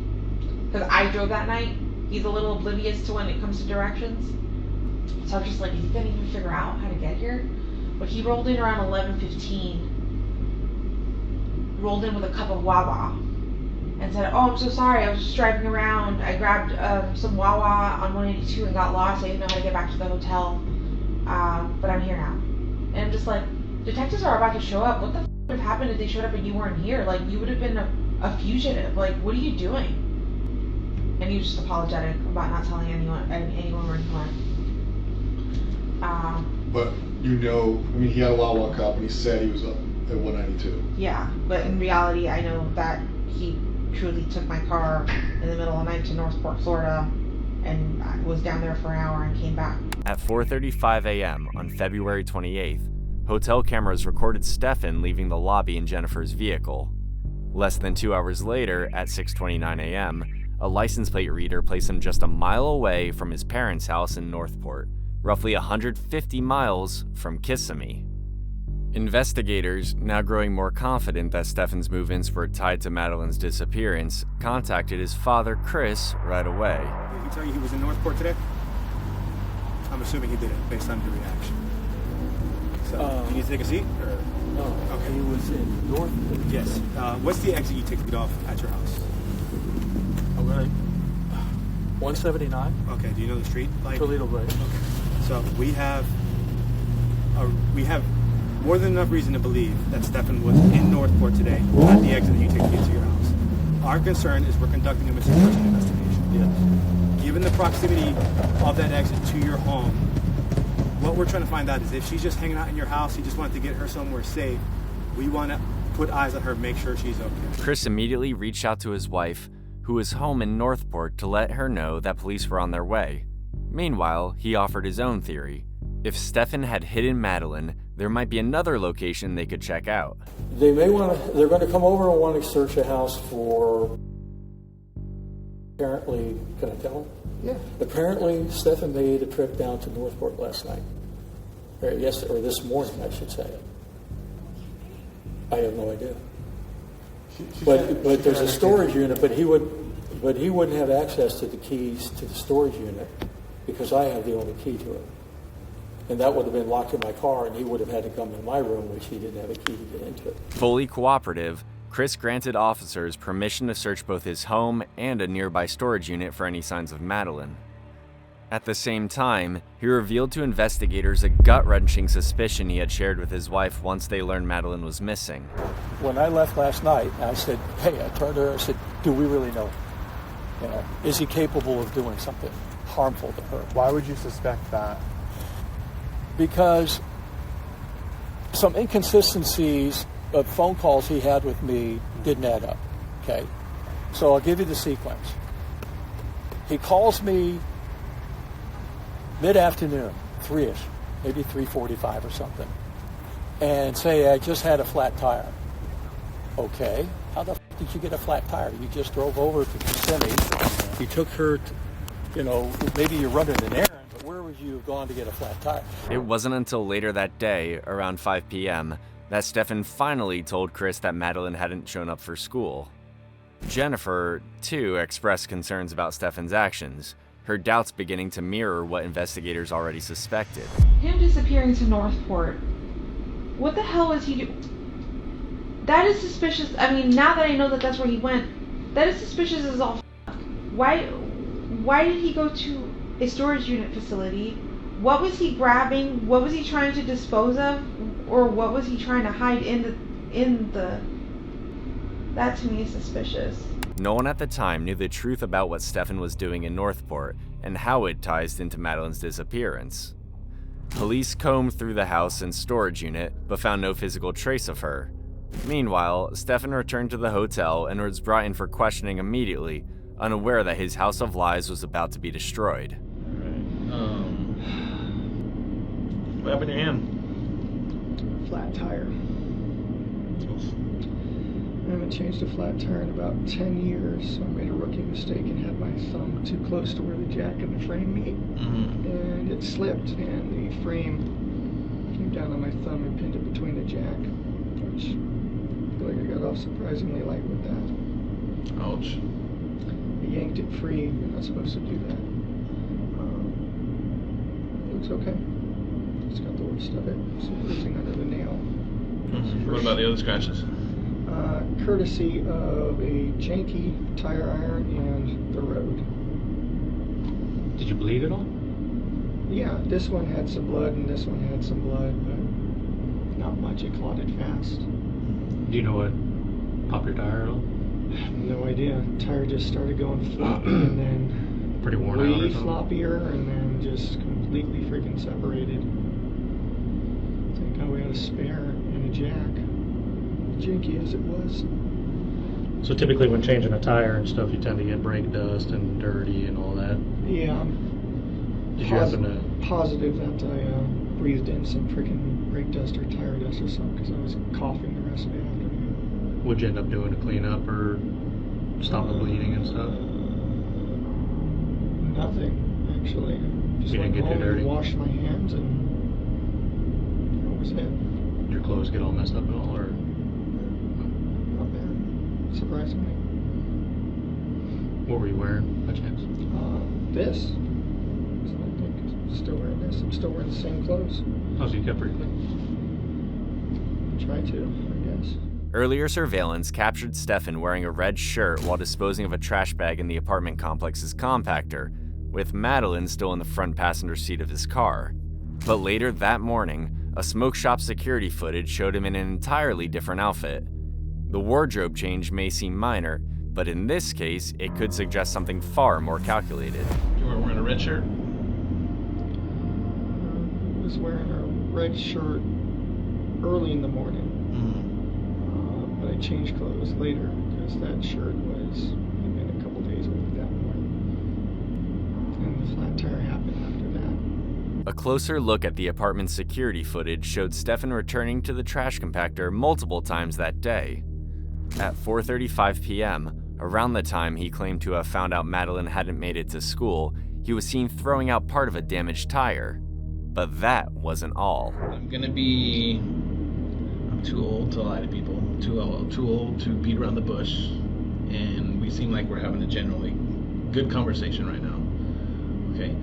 Because I drove that night. He's a little oblivious to when it comes to directions. So I was just like, is he going to even figure out how to get here? But he rolled in around 11:15. Rolled in with a cup of Wawa. And said, oh, I'm so sorry, I was just driving around. I grabbed some Wawa on 182 and got lost. I didn't know how to get back to the hotel. But I'm here now. And I'm just like, detectives are about to show up. What the would have happened if they showed up and you weren't here? Like, you would have been a fugitive. Like, what are you doing? And he was just apologetic about not telling anyone where he went. But you know, I mean, he had a Wawa cup and he said he was up at 192. Yeah, but in reality, I know that he truly took my car in the middle of the night to Northport, Florida, and I was down there for an hour and came back. At 4:35 a.m. on February 28th, hotel cameras recorded Stefan leaving the lobby in Jennifer's vehicle. Less than 2 hours later, at 6:29 a.m., a license plate reader placed him just a mile away from his parents' house in Northport, roughly 150 miles from Kissimmee. Investigators, now growing more confident that Stefan's movements were tied to Madeline's disappearance, contacted his father, Chris, right away. Did he tell you he was in Northport today? I'm assuming he didn't, based on your reaction. So, do you need to take a seat? Or? No, okay. He was in Northport. Yes. What's the exit you take to get off at your house? I'm going to 179. Okay, do you know the street? Toledo Way. Okay. So we have more than enough reason to believe that Stefan was in Northport today at the exit that you take to get to your house. Our concern is we're conducting a missing person investigation. Yes. Given the proximity of that exit to your home, what we're trying to find out is if she's just hanging out in your house, you just wanted to get her somewhere safe, we want to put eyes on her, make sure she's okay. Chris immediately reached out to his wife, who was home in Northport, to let her know that police were on their way. Meanwhile, he offered his own theory. If Stefan had hidden Madeline, there might be another location they could check out. They're going to come over and want to search a house for, apparently, can I tell them? Yeah. Apparently, Stefan made a trip down to Northport last night. Or this morning, I should say. I have no idea. But there's a storage unit, but he wouldn't have access to the keys to the storage unit because I have the only key to it. And that would have been locked in my car, and he would have had to come in my room, which he didn't have a key to get into it. Fully cooperative, Chris granted officers permission to search both his home and a nearby storage unit for any signs of Madeline. At the same time, he revealed to investigators a gut-wrenching suspicion he had shared with his wife once they learned Madeline was missing. When I left last night, I said, hey, I turned to her, I said, do we really know? You know, is he capable of doing something harmful to her? Why would you suspect that? Because some inconsistencies of phone calls he had with me didn't add up, okay? So I'll give you the sequence. He calls me mid-afternoon, 3-ish, maybe 3:45 or something. and say, I just had a flat tire. Okay, how the f*** did you get a flat tire? You just drove over to Kissimmee. You took her, maybe you're running an errand, but where would you have gone to get a flat tire? It wasn't until later that day, around 5 p.m., that Stefan finally told Chris that Madeline hadn't shown up for school. Jennifer, too, expressed concerns about Stefan's actions, her doubts beginning to mirror what investigators already suspected. Him disappearing to Northport. What the hell was he doing? That is suspicious. I mean, now that I know that that's where he went, that is suspicious as all f***. Why did he go to a storage unit facility? What was he grabbing? What was he trying to dispose of? Or what was he trying to hide in the... That to me is suspicious. No one at the time knew the truth about what Stefan was doing in Northport and how it ties into Madeline's disappearance. Police combed through the house and storage unit, but found no physical trace of her. Meanwhile, Stefan returned to the hotel and was brought in for questioning immediately, unaware that his house of lies was about to be destroyed. What happened to your hand? Flat tire. I haven't changed a flat tire in about 10 years, so I made a rookie mistake and had my thumb too close to where the jack and the frame meet. And it slipped, and the frame came down on my thumb and pinned it between the jack, which I feel like I got off surprisingly light with that. Ouch. I yanked it free. You're not supposed to do that. It looks okay. It's got the worst of it. Some bruising under the nail. What about the other scratches? Courtesy of a janky tire iron and the road. Did you bleed at all? Yeah, this one had some blood and this one had some blood, but not much. It clotted fast. Do you know what popped your tire at all? No idea. Tire just started going floppy and then pretty worn out or something? floppier and then just completely freaking separated. I think I had a spare and a jack. Janky as it was. So typically when changing a tire and stuff, you tend to get brake dust and dirty and all that? Yeah. Did you happen to... Positive that I breathed in some freaking brake dust or tire dust or something because I was coughing the rest of the afternoon. What'd you end up doing to clean up or stop the bleeding and stuff? Nothing, actually. Just You didn't went get too home dirty? and washed my hands and that was it. Did your clothes get all messed up at all, or...? Not bad, surprisingly. What were you wearing, by chance? This. So I think I'm still wearing this. I'm still wearing the same clothes. Oh, so you kept pretty clean? Try to, I guess. Earlier surveillance captured Stefan wearing a red shirt while disposing of a trash bag in the apartment complex's compactor, with Madeline still in the front passenger seat of his car. But later that morning, a smoke shop security footage showed him in an entirely different outfit. The wardrobe change may seem minor, but in this case, it could suggest something far more calculated. You were wearing a red shirt? I was wearing a red shirt early in the morning. But I changed clothes later because that shirt was been a couple days old that morning. And the flat tire happened after that. A closer look at the apartment's security footage showed Stefan returning to the trash compactor multiple times that day. At 4:35 p.m., around the time he claimed to have found out Madeline hadn't made it to school, he was seen throwing out part of a damaged tire. But that wasn't all. I'm too old to lie to people. Too old to beat around the bush. And we seem like we're having a generally good conversation right now. Okay?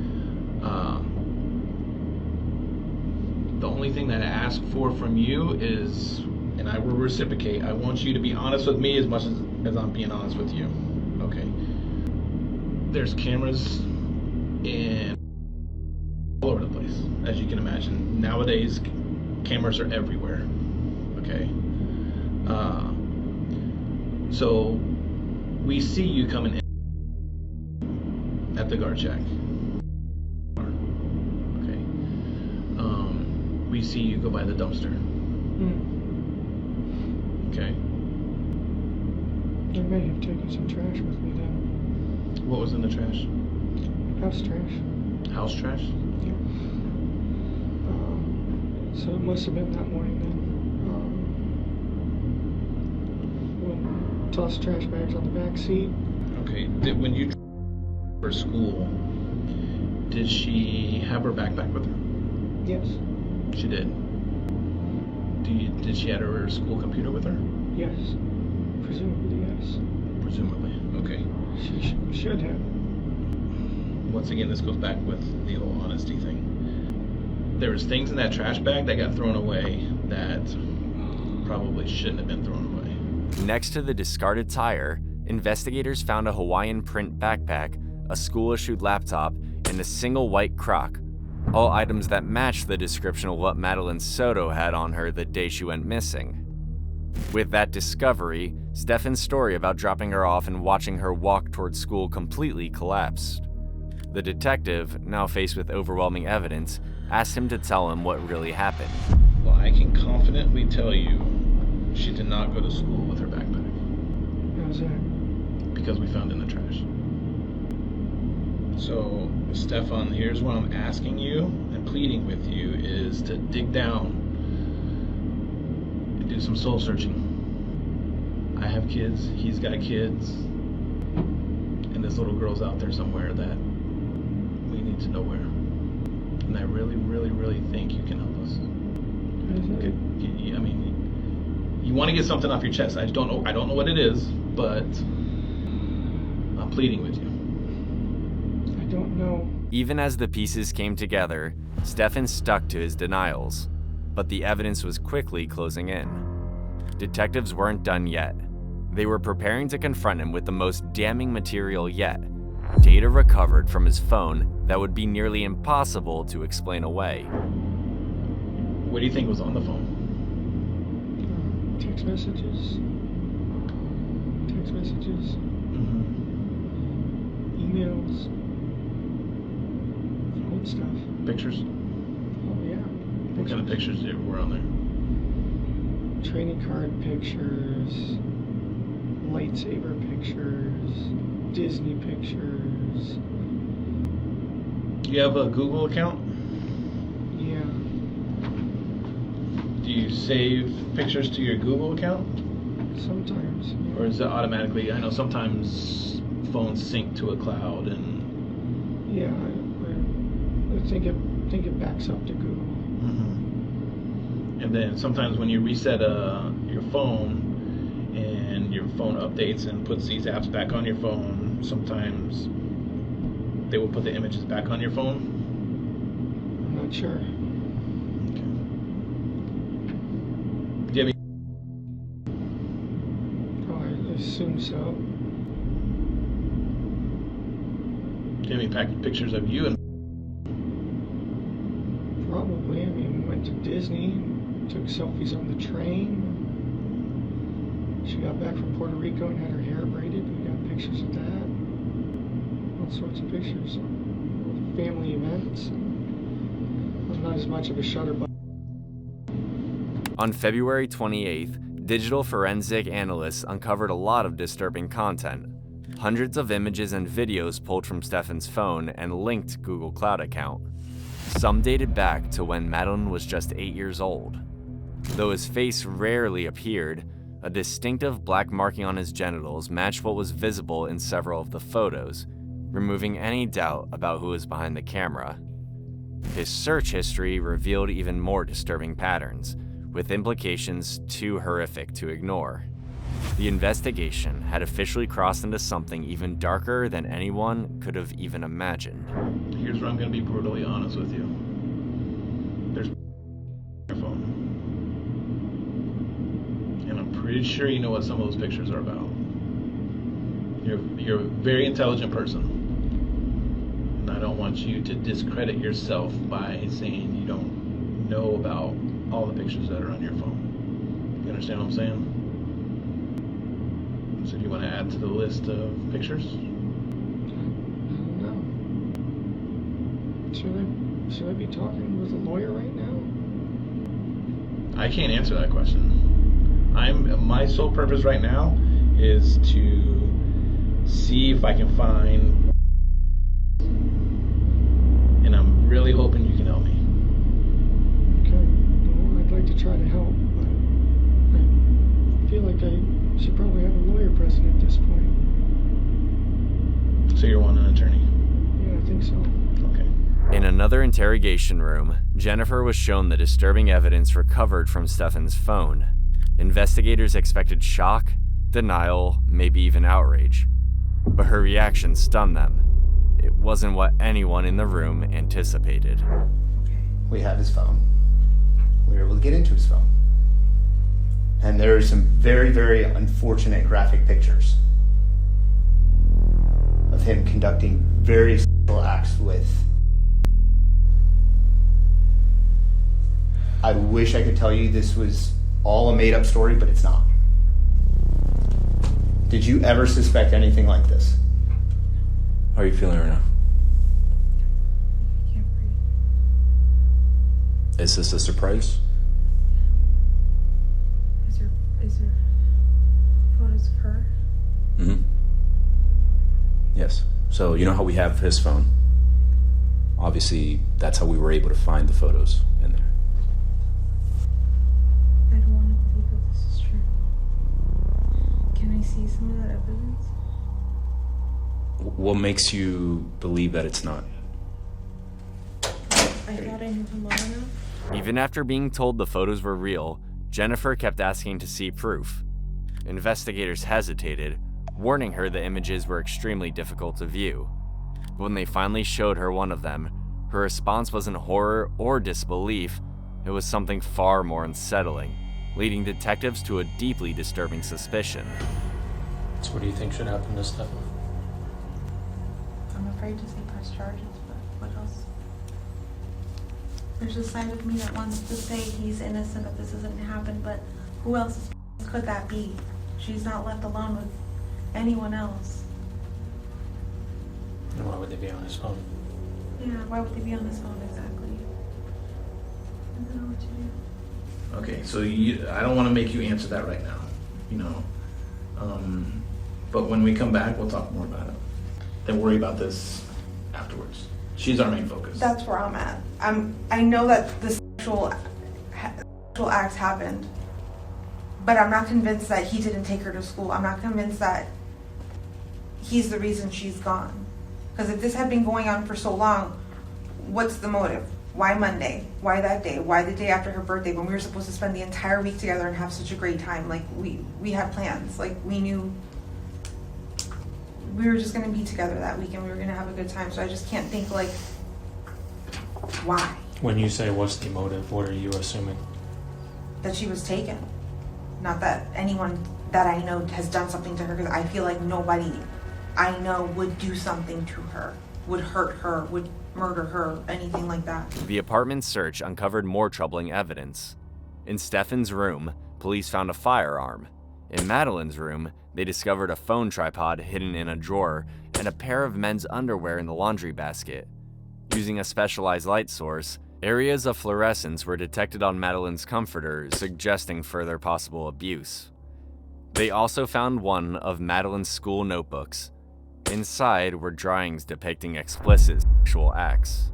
The only thing that I ask for from you is, and I will reciprocate, I want you to be honest with me as much as I'm being honest with you. Okay? There's cameras in all over the place, as you can imagine. Nowadays, cameras are everywhere. Okay? So we see you coming in at the guard shack. Okay? We see you go by the dumpster. Okay? I may have taken some trash with me then. What was in the trash? House trash. House trash? Yeah. So it must have been that morning then. toss trash bags on the back seat. Okay. When you for school, did she have her backpack with her? Yes. She did. Did she have her school computer with her? Yes. Presumably, yes. Presumably. Okay. She should have. Once again, this goes back with the whole honesty thing. There was things in that trash bag that got thrown away that probably shouldn't have been thrown away. Next to the discarded tire, investigators found a Hawaiian print backpack, a school-issued laptop, and a single white crock, all items that matched the description of what Madeline Soto had on her the day she went missing. With that discovery, Stefan's story about dropping her off and watching her walk towards school completely collapsed. The detective, now faced with overwhelming evidence, asked him to tell him what really happened. Well, I can confidently tell you she did not go to school with her backpack. How's that? Because we found it in the trash. So, Stefan, here's what I'm asking you and pleading with you is to dig down and do some soul searching. I have kids, he's got kids, and this little girl's out there somewhere that we need to know where. And I really, really, really think you can help us. Okay. I mean, you want to get something off your chest. I don't know what it is, but I'm pleading with you. I don't know. Even as the pieces came together, Stefan stuck to his denials, but the evidence was quickly closing in. Detectives weren't done yet. They were preparing to confront him with the most damning material yet, data recovered from his phone that would be nearly impossible to explain away. What do you think was on the phone? Text messages. Emails. Old stuff. Pictures? Oh, yeah. What kind of pictures were on there? Training card pictures. Lightsaber pictures. Disney pictures. You have a Google account? Yeah. Do you save pictures to your Google account? Sometimes. Yeah. Or is it automatically? I know sometimes phones sync to a cloud and... Yeah, I think it backs up to Google. Mm-hmm. And then sometimes when you reset your phone and your phone updates and puts these apps back on your phone, sometimes they will put the images back on your phone. I'm not sure. Okay. Do you have any... Oh, I assume so. Do you have any pictures of you? And probably. I mean, we went to Disney, took selfies on the train. She got back from Puerto Rico and had her hair braided. We got pictures of that. All sorts of pictures. Family events. I'm not as much of a shutterbug. On February 28th, digital forensic analysts uncovered a lot of disturbing content. Hundreds of images and videos pulled from Stefan's phone and linked Google Cloud account. Some dated back to when Madeline was just 8 years old. Though his face rarely appeared, a distinctive black marking on his genitals matched what was visible in several of the photos, removing any doubt about who was behind the camera. His search history revealed even more disturbing patterns, with implications too horrific to ignore. The investigation had officially crossed into something even darker than anyone could have even imagined. here's where I'm going to be brutally honest with you. There's your phone. And I'm pretty sure you know what some of those pictures are about. You're a very intelligent person. And I don't want you to discredit yourself by saying you don't know about all the pictures that are on your phone. You understand what I'm saying? So do you want to add to the list of pictures? No. Should I be talking with a lawyer right now? I can't answer that question. My sole purpose right now is to see if I can find, and I'm really hoping you can help me. Okay. Well, I'd like to try to help, but I feel like I should probably have a lawyer present. attorney? Yeah, I think so. Okay. In another interrogation room, Jennifer was shown the disturbing evidence recovered from Stefan's phone. Investigators expected shock, denial, maybe even outrage. But her reaction stunned them. It wasn't what anyone in the room anticipated. We have his phone. We were able to get into his phone. And there are some very, very unfortunate graphic pictures of him conducting various sexual acts with. I wish I could tell you this was all a made-up story, but it's not. Did you ever suspect anything like this? How are you feeling right now? I can't breathe. Is this a surprise? Is there photos of her? Mm-hmm. Yes. So you know how we have his phone? Obviously, that's how we were able to find the photos in there. I don't want to believe that this is true. Can I see some of that evidence? What makes you believe that it's not? I thought I knew him well enough. Even after being told the photos were real, Jennifer kept asking to see proof. Investigators hesitated, warning her the images were extremely difficult to view. But when they finally showed her one of them, her response wasn't horror or disbelief, it was something far more unsettling, leading detectives to a deeply disturbing suspicion. So what do you think should happen to Stefan? I'm afraid to say press charges, but what else? There's a side of me that wants to say he's innocent, that this isn't happen, but who else could that be? She's not left alone with anyone else. And why would they be on his phone? Yeah, why would they be on his phone exactly? I don't know what to do. Okay, so I don't want to make you answer that right now, you know. But when we come back, we'll talk more about it. Then worry about this afterwards. She's our main focus. That's where I'm at. I know that the sexual acts happened, but I'm not convinced that he didn't take her to school. I'm not convinced that he's the reason she's gone. Because if this had been going on for so long, what's the motive? Why Monday? Why that day? Why the day after her birthday when we were supposed to spend the entire week together and have such a great time? Like, we had plans. Like, we knew we were just going to be together that week and we were going to have a good time. So I just can't think, like, why? When you say what's the motive, what are you assuming? That she was taken. Not that anyone that I know has done something to her, because I feel like nobody I know would do something to her, would hurt her, would murder her, anything like that. The apartment search uncovered more troubling evidence. In Stefan's room, police found a firearm. In Madeline's room, they discovered a phone tripod hidden in a drawer and a pair of men's underwear in the laundry basket. Using a specialized light source, areas of fluorescence were detected on Madeline's comforter, suggesting further possible abuse. They also found one of Madeline's school notebooks. Inside were drawings depicting explicit sexual acts.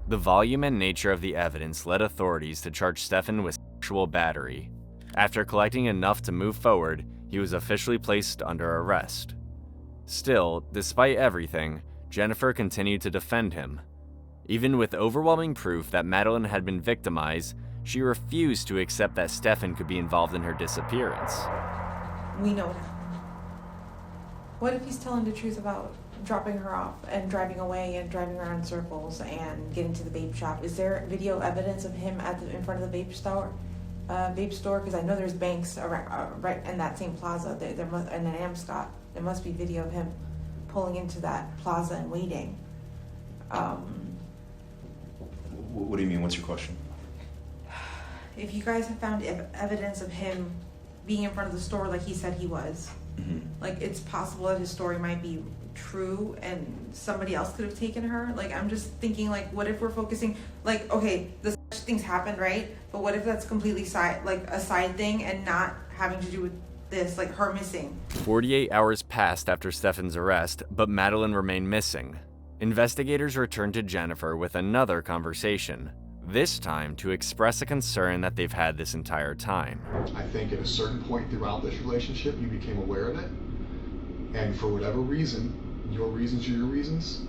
The volume and nature of the evidence led authorities to charge Stefan with sexual battery. After collecting enough to move forward, he was officially placed under arrest. Still, despite everything, Jennifer continued to defend him. Even with overwhelming proof that Madeline had been victimized, she refused to accept that Stefan could be involved in her disappearance. We know that. What if he's telling the truth about dropping her off and driving away and driving around in circles and getting to the vape shop? Is there video evidence of him in front of the vape store? Because I know there's banks around, right in that same plaza. There must, and in Amscott, there must be video of him pulling into that plaza and waiting. What do you mean? What's your question? If you guys have found evidence of him being in front of the store like he said he was, like, it's possible that his story might be true and somebody else could have taken her. Like, I'm just thinking, like, what if we're focusing, like, okay, the things happened, right? But what if that's completely a side thing and not having to do with this, like her missing? 48 hours passed after Stefan's arrest, but Madeline remained missing. Investigators returned to Jennifer with another conversation, this time to express a concern that they've had this entire time. I think at a certain point throughout this relationship, you became aware of it, and for whatever reason, your reasons are your reasons,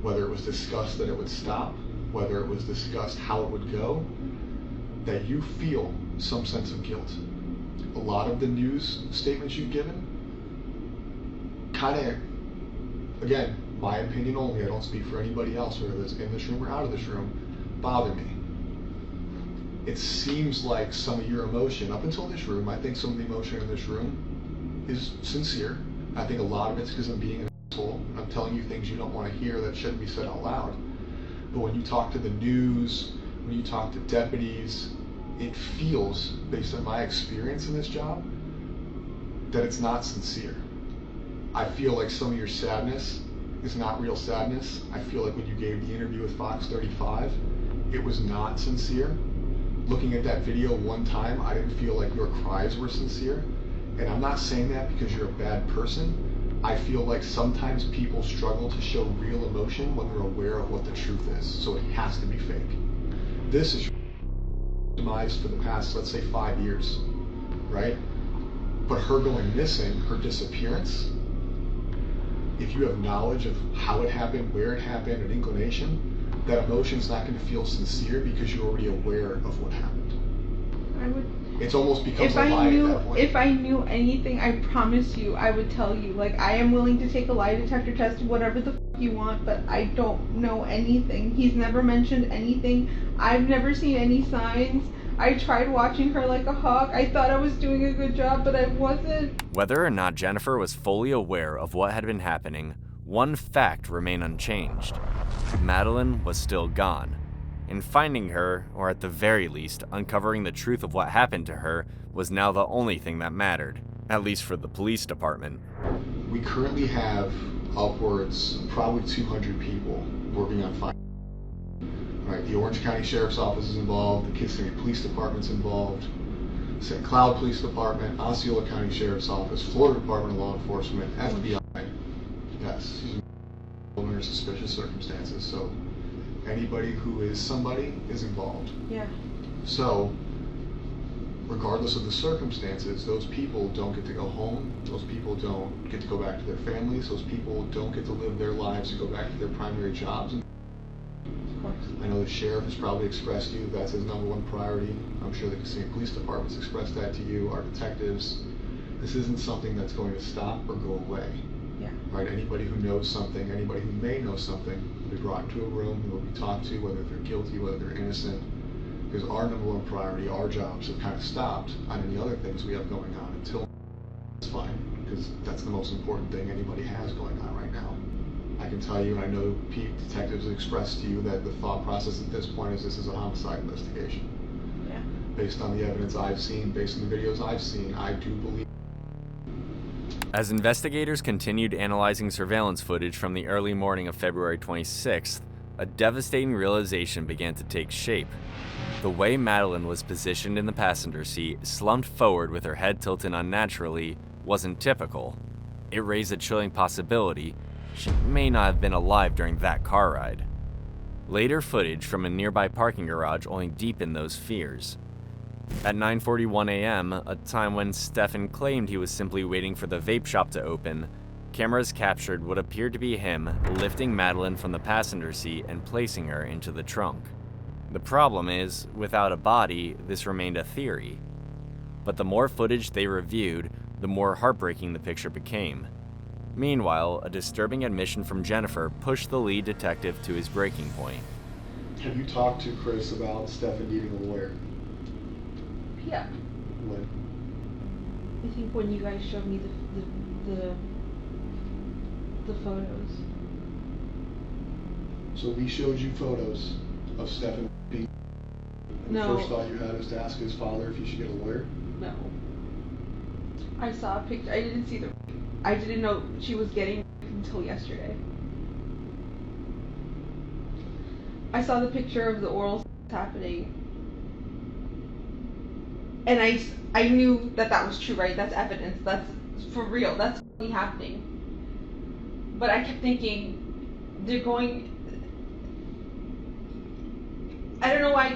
whether it was discussed that it would stop, whether it was discussed how it would go, that you feel some sense of guilt. A lot of the news statements you've given kind of, again, my opinion only, I don't speak for anybody else, whether it's in this room or out of this room, bother me. It seems like some of your emotion, up until this room, I think some of the emotion in this room is sincere. I think a lot of it's because I'm being an asshole. I'm telling you things you don't want to hear that shouldn't be said out loud. But when you talk to the news, when you talk to deputies, it feels, based on my experience in this job, that it's not sincere. I feel like some of your sadness is not real sadness. I feel like when you gave the interview with Fox 35, it was not sincere. Looking at that video one time, I didn't feel like your cries were sincere. And I'm not saying that because you're a bad person. I feel like sometimes people struggle to show real emotion when they're aware of what the truth is. So it has to be fake. This is demise for the past, let's say, 5 years, right? But her going missing, her disappearance, if you have knowledge of how it happened, where it happened, an inclination, that emotion's not going to feel sincere because you're already aware of what happened. I would. It's almost becomes a lie at that point. If I knew anything, I promise you, I would tell you. Like, I am willing to take a lie detector test, whatever the fuck you want, but I don't know anything. He's never mentioned anything. I've never seen any signs. I tried watching her like a hawk. I thought I was doing a good job, but I wasn't. Whether or not Jennifer was fully aware of what had been happening, one fact remained unchanged. Madeline was still gone. And finding her, or at the very least, uncovering the truth of what happened to her, was now the only thing that mattered, at least for the police department. We currently have upwards, probably 200 people working on finding. Right, the Orange County Sheriff's Office is involved, the Kissimmee Police Department's involved, St. Cloud Police Department, Osceola County Sheriff's Office, Florida Department of Law Enforcement, FBI. Yes, under suspicious circumstances. So anybody who is somebody is involved. Yeah. So regardless of the circumstances, those people don't get to go home. Those people don't get to go back to their families. Those people don't get to live their lives and go back to their primary jobs. I know the sheriff has probably expressed to you that's his #1 priority. I'm sure the Kissimmee Police Department's expressed that to you, our detectives. This isn't something that's going to stop or go away. Yeah. Right? Anybody who knows something, anybody who may know something, will be brought into a room, will be talked to, whether they're guilty, whether they're innocent. Because our #1 priority, our jobs have kind of stopped on any other things we have going on until it's fine, because that's the most important thing anybody has going on right now. I can tell you, and I know Pete detectives have expressed to you that the thought process at this point is this is a homicide investigation. Yeah. Based on the evidence I've seen, based on the videos I've seen, I do believe. As investigators continued analyzing surveillance footage from the early morning of February 26th, a devastating realization began to take shape. The way Madeline was positioned in the passenger seat, slumped forward with her head tilted unnaturally, wasn't typical. It raised a chilling possibility she may not have been alive during that car ride. Later footage from a nearby parking garage only deepened those fears. At 9:41 a.m., a time when Stefan claimed he was simply waiting for the vape shop to open, cameras captured what appeared to be him lifting Madeline from the passenger seat and placing her into the trunk. The problem is, without a body, this remained a theory. But the more footage they reviewed, the more heartbreaking the picture became. Meanwhile, a disturbing admission from Jennifer pushed the lead detective to his breaking point. Have you talked to Chris about Stefan needing a lawyer? Yeah. When? I think when you guys showed me the photos. So we showed you photos of Stefan being. And No. the first thought you had was to ask his father if he should get a lawyer? No. I saw a picture. I didn't see the. I didn't know she was getting until yesterday. I saw the picture of the oral happening. And I knew that was true, right? That's evidence. That's for real. That's really happening. But I kept thinking, they're going. I don't know why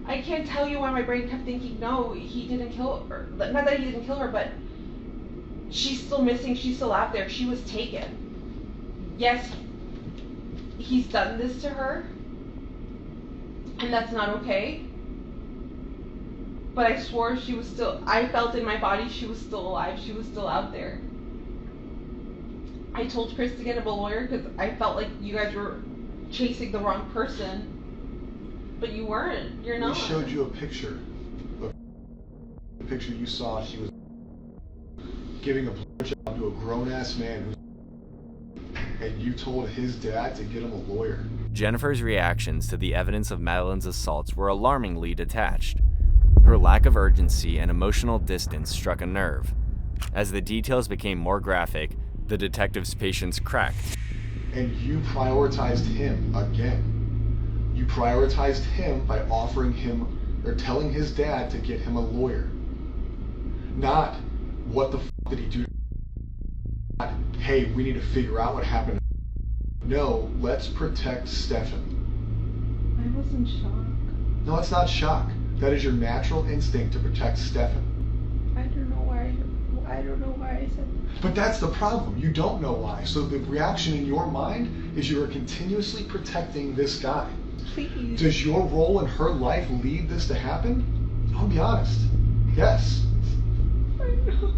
I can't tell you why my brain kept thinking, no, he didn't kill her. Not that he didn't kill her, but she's still missing, she's still out there, she was taken. Yes, he's done this to her, and that's not okay. But I swore she was still, I felt in my body she was still alive, she was still out there. I told Chris to get him a lawyer because I felt like you guys were chasing the wrong person. But you weren't, you're not. We showed you a picture. The picture you saw, she was giving a blowjob to a grown-ass man and you told his dad to get him a lawyer. Jennifer's reactions to the evidence of Madeline's assaults were alarmingly detached. Her lack of urgency and emotional distance struck a nerve. As the details became more graphic, the detective's patience cracked. And you prioritized him again. You prioritized him by offering him, or telling his dad to get him a lawyer. Not, what the f did he do? Not, hey, we need to figure out what happened. No, let's protect Stefan. I was in shock. No, it's not shock. That is your natural instinct to protect Stefan. I don't know why I said that. But that's the problem. You don't know why. So the reaction in your mind is you are continuously protecting this guy. Please. Does your role in her life lead this to happen? I'll be honest. Yes. I know.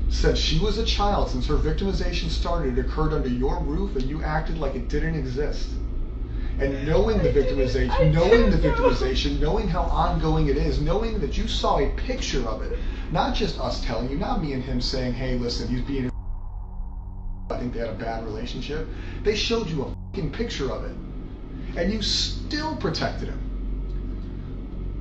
Since she was a child, since her victimization started, it occurred under your roof and you acted like it didn't exist. And knowing the victimization, knowing how ongoing it is, knowing that you saw a picture of it, not just us telling you, not me and him saying, hey, listen, he's being I think they had a bad relationship. They showed you a fucking picture of it. And you still protected him.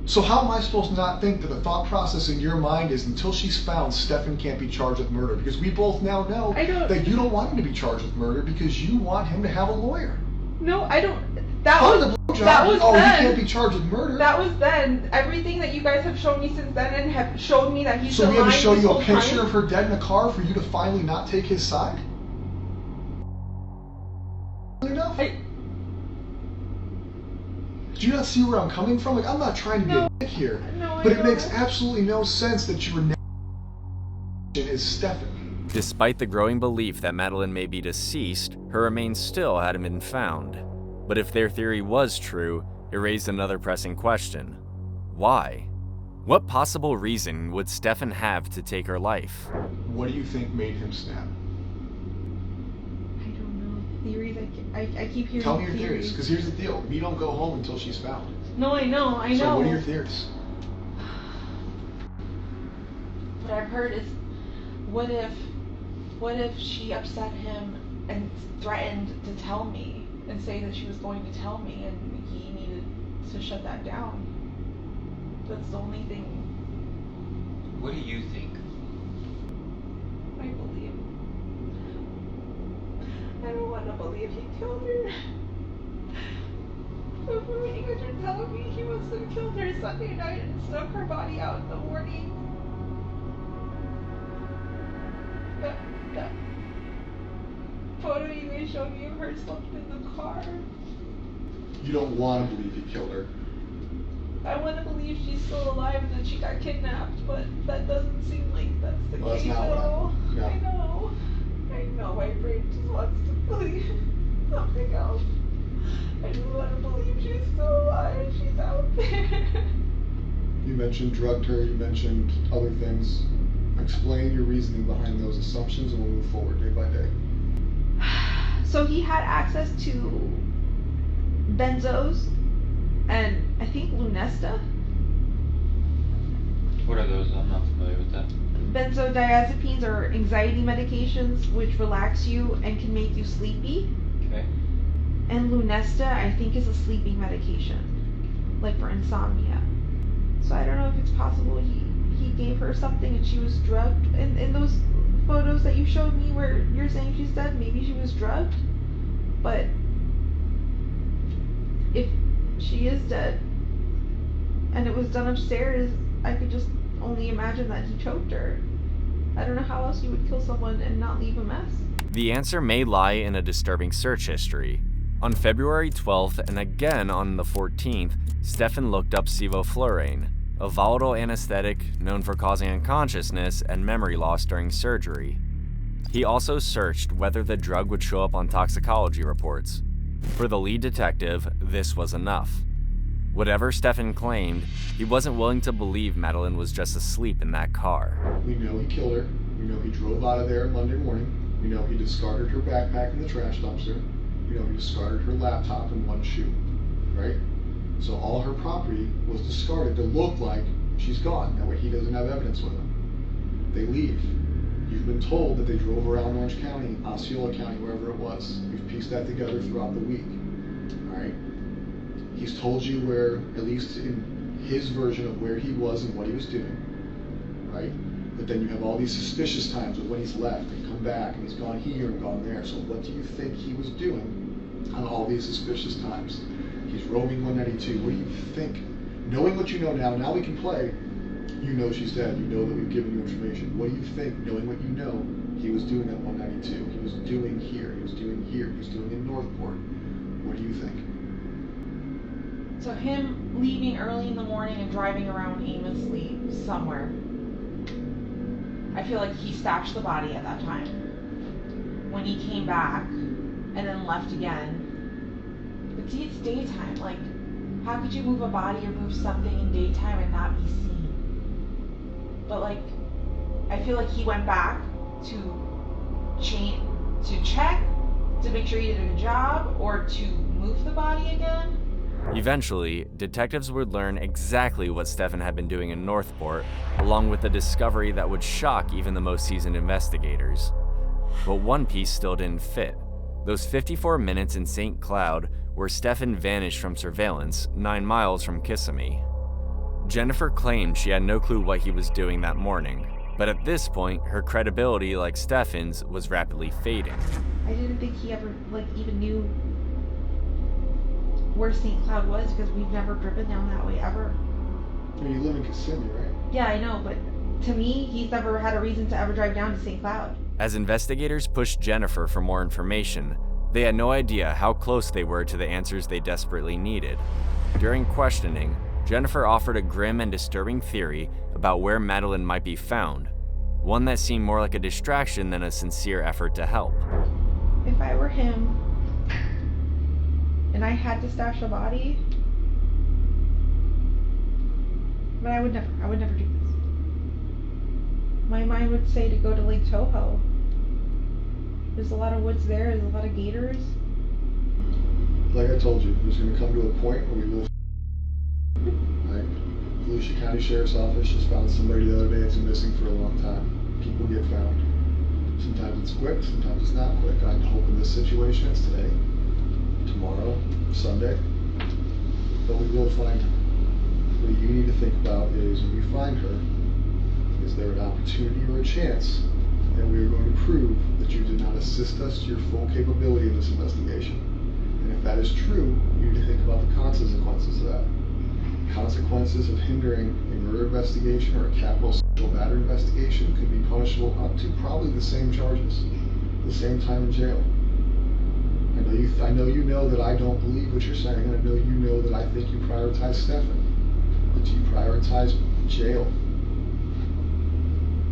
So how am I supposed to not think that the thought process in your mind is until she's found, Stefan can't be charged with murder? Because we both now know that you don't want him to be charged with murder because you want him to have a lawyer. No, I don't. That was then. He can't be charged with murder. That was then. Everything that you guys have shown me since then and have shown me that he's so we had to show you a picture time? of her dead in a car for you to finally not take his side? Enough? Do you not see where I'm coming from? Like, I'm not trying to be a dick here, but it makes absolutely no sense that your name is Stefan. Despite the growing belief that Madeline may be deceased, her remains still hadn't been found. But if their theory was true, it raised another pressing question. Why? What possible reason would Stefan have to take her life? What do you think made him snap? I don't know. Theories, I keep hearing Tell me your theories, because here's the deal. We don't go home until she's found. No, I know. So what are your theories? What I've heard is, what if she upset him and threatened to tell me and say that she was going to tell me and he needed to shut that down? That's the only thing. What do you think? I believe. I don't want to believe he killed her. But from what you guys are telling me, he must have killed her Sunday night and snuck her body out in the morning. That photo you guys showed me of her slumped in the car. You don't want to believe he killed her. I want to believe she's still alive and that she got kidnapped, but that doesn't seem like that's the Well, case that's not at all. what I know. My brain just wants to believe something else. I just want to believe she's still alive. She's out there. You mentioned drugged her, you mentioned other things. Explain your reasoning behind those assumptions and we'll move forward day by day. So he had access to benzos and I think Lunesta. What are those? I'm not familiar with that. Benzodiazepines are anxiety medications which relax you and can make you sleepy. Okay. And Lunesta, I think, is a sleeping medication, like for insomnia. So I don't know if it's possible he gave her something and she was drugged. In those photos that you showed me where you're saying she's dead, maybe she was drugged. But if she is dead and it was done upstairs, I could just only imagine that he choked her. I don't know how else you would kill someone and not leave a mess. The answer may lie in a disturbing search history. On February 12th and again on the 14th, Stefan looked up sevoflurane, a volatile anesthetic known for causing unconsciousness and memory loss during surgery. He also searched whether the drug would show up on toxicology reports. For the lead detective, this was enough. Whatever Stefan claimed, he wasn't willing to believe Madeline was just asleep in that car. We know he killed her. We know he drove out of there Monday morning. We know he discarded her backpack in the trash dumpster. We know he discarded her laptop and one shoe, right? So all her property was discarded to look like she's gone. That way he doesn't have evidence with him. They leave. You've been told that they drove around Orange County, Osceola County, wherever it was. We've pieced that together throughout the week, all right? He's told you where, at least in his version of where he was and what he was doing, right? But then you have all these suspicious times of when he's left and come back and he's gone here and gone there. So what do you think he was doing on all these suspicious times? He's roaming 192. What do you think? Knowing what you know now we can play. You know she's dead. You know that we've given you information. What do you think, knowing what you know, he was doing at 192? He was doing here. He was doing here. He was doing in Northport. What do you think? So him leaving early in the morning and driving around aimlessly somewhere. I feel like he stashed the body at that time. When he came back and then left again. But see, it's daytime. Like, how could you move a body or move something in daytime and not be seen? But like, I feel like he went back to check, to make sure he did a good job, or to move the body again. Eventually, detectives would learn exactly what Stefan had been doing in Northport, along with a discovery that would shock even the most seasoned investigators. But one piece still didn't fit. Those 54 minutes in St. Cloud where Stefan vanished from surveillance 9 miles from Kissimmee. Jennifer claimed she had no clue what he was doing that morning, but at this point, her credibility, like Stefan's, was rapidly fading. I didn't think he ever, even knew where St. Cloud was, because we've never driven down that way ever. You live in Kissimmee, right? Yeah, I know, but to me, he's never had a reason to ever drive down to St. Cloud. As investigators pushed Jennifer for more information, they had no idea how close they were to the answers they desperately needed. During questioning, Jennifer offered a grim and disturbing theory about where Madeline might be found, one that seemed more like a distraction than a sincere effort to help. If I were him, and I had to stash a body, but I would never do this. My mind would say to go to Lake Toho. There's a lot of woods there, there's a lot of gators. Like I told you, there's going to come to a point where we will. Right? Volusia County Sheriff's Office just found somebody the other day that's been missing for a long time. People get found. Sometimes it's quick, sometimes it's not quick. I'm hoping this situation is today, tomorrow, Sunday, but we will find her. What you need to think about is, when we find her, is there an opportunity or a chance that we are going to prove that you did not assist us to your full capability in this investigation? And if that is true, you need to think about the consequences of that. Consequences of hindering a murder investigation or a capital sexual battery investigation could be punishable up to probably the same charges, the same time in jail. I know you know that I don't believe what you're saying, and I know you know that I think you prioritize Stefan. But do you prioritize jail?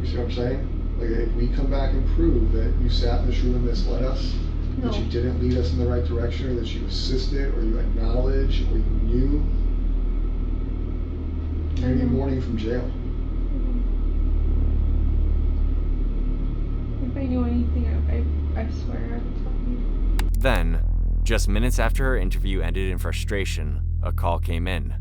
You see what I'm saying? Like, if we come back and prove that you sat in this room and misled us, No. that you didn't lead us in the right direction, or that you assisted, or you acknowledged, or you knew, you're going to be warning from jail. If I knew anything, I swear I would tell you. Then, just minutes after her interview ended in frustration, a call came in.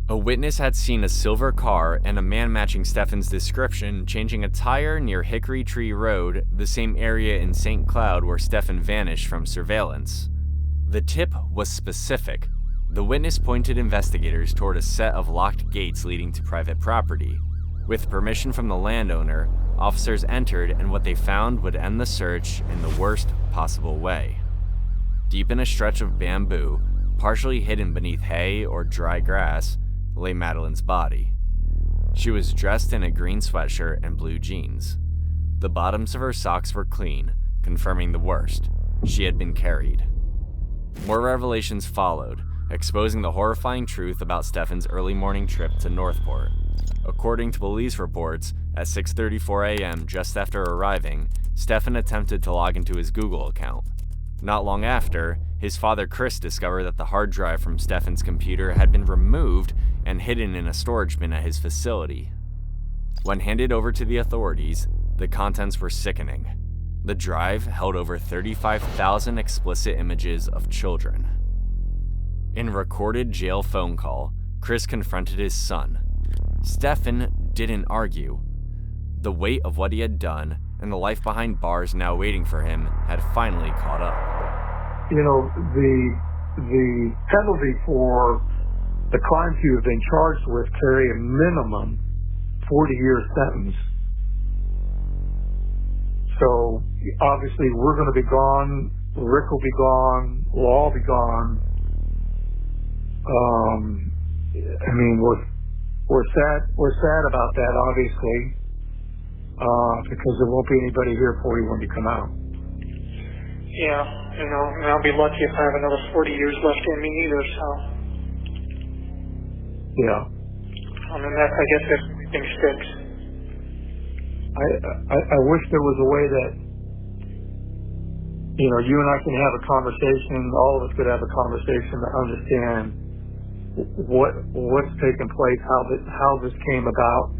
A witness had seen a silver car and a man matching Stefan's description changing a tire near Hickory Tree Road, the same area in St. Cloud where Stefan vanished from surveillance. The tip was specific. The witness pointed investigators toward a set of locked gates leading to private property. With permission from the landowner, officers entered, and what they found would end the search in the worst possible way. Deep in a stretch of bamboo, partially hidden beneath hay or dry grass, lay Madeline's body. She was dressed in a green sweatshirt and blue jeans. The bottoms of her socks were clean, confirming the worst. She had been carried. More revelations followed, exposing the horrifying truth about Stefan's early morning trip to Northport. According to police reports, at 6:34 a.m., just after arriving, Stefan attempted to log into his Google account. Not long after, his father Chris discovered that the hard drive from Stefan's computer had been removed and hidden in a storage bin at his facility. When handed over to the authorities, the contents were sickening. The drive held over 35,000 explicit images of children. In a recorded jail phone call, Chris confronted his son. Stefan didn't argue. The weight of what he had done and the life behind bars now waiting for him had finally caught up. You know, the penalty for the crimes you have been charged with carry a minimum 40-year sentence. So obviously we're going to be gone, Rick will be gone, we'll all be gone. I mean, we're sad about that, obviously, because there won't be anybody here for you when you come out. Yeah, you know, and I'll be lucky if I have another 40 years left in me either, so. Yeah. I mean, I guess that's the way things sticks. I wish there was a way that, you know, you and I can have a conversation, all of us could have a conversation to understand what's taken place, how this came about,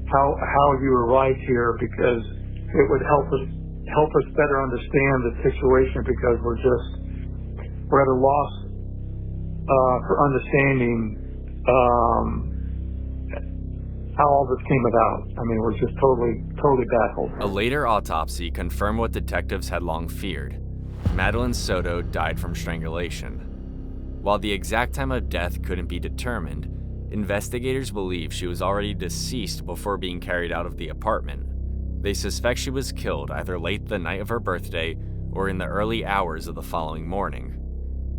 how you arrived here, because it would help us better understand the situation, because we're at a loss for understanding how all this came about. I mean, we're just totally baffled. A later autopsy confirmed what detectives had long feared. Madeline Soto died from strangulation. While the exact time of death couldn't be determined, investigators believe she was already deceased before being carried out of the apartment. They suspect she was killed either late the night of her birthday or in the early hours of the following morning.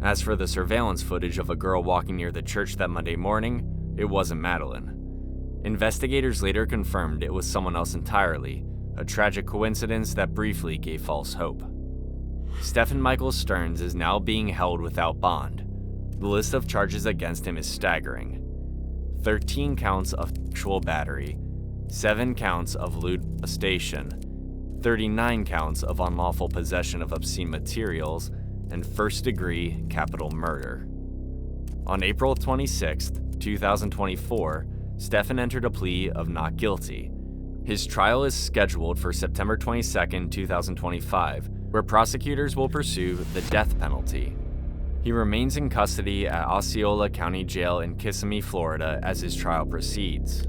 As for the surveillance footage of a girl walking near the church that Monday morning, it wasn't Madeline. Investigators later confirmed it was someone else entirely, a tragic coincidence that briefly gave false hope. Stefan Michael Stearns is now being held without bond. The list of charges against him is staggering. 13 counts of sexual battery, 7 counts of lewd molestation, 39 counts of unlawful possession of obscene materials, and first-degree capital murder. On April 26, 2024, Stefan entered a plea of not guilty. His trial is scheduled for September 22, 2025, where prosecutors will pursue the death penalty. He remains in custody at Osceola County Jail in Kissimmee, Florida, as his trial proceeds.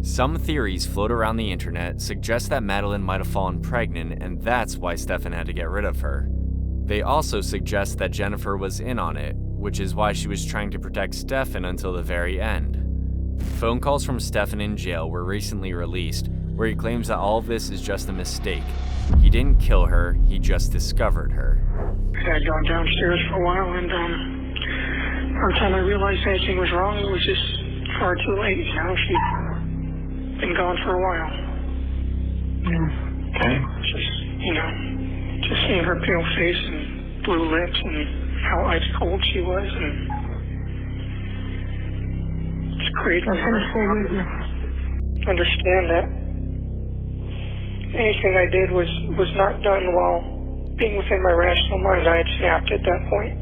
Some theories float around the internet suggest that Madeline might have fallen pregnant, and that's why Stefan had to get rid of her. They also suggest that Jennifer was in on it, which is why she was trying to protect Stefan until the very end. Phone calls from Stefan in jail were recently released, where he claims that all of this is just a mistake. He didn't kill her, he just discovered her. I had gone downstairs for a while, and by the time I realized anything was wrong, it was just far too late. You know, she'd been gone for a while. Yeah. Okay. Just seeing her pale face and blue lips and how ice cold she was, and it's crazy. Understand that anything I did was not done while being within my rational mind. I had snapped at that point.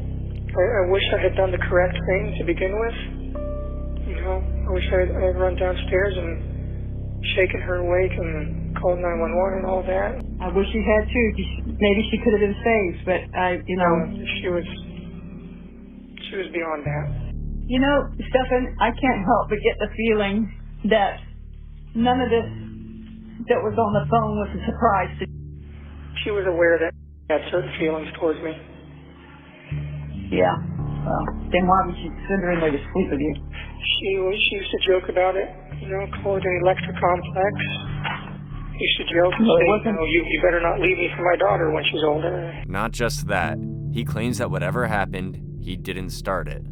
I wish I had done the correct thing to begin with. You know, I wish I had run downstairs and shaken her awake and called 911 and all that. I wish you had too. Maybe she could have been saved, but she was beyond that. You know, Stefan, I can't help but get the feeling that none of this that was on the phone was a surprise to you. She was aware that she had certain feelings towards me. Yeah. Well, then why would she send her in there to sleep with you? She used to joke about it, you know, call it an electric complex. Used to joke and say, you better not leave me for my daughter when she's older. Not just that, he claims that whatever happened, he didn't start it.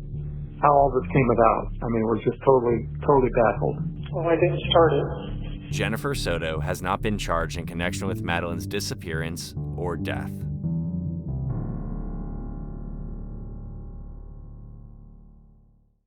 How all this came about, I mean, we're just totally baffled. Well, I didn't start it. Jennifer Soto has not been charged in connection with Madeline's disappearance or death.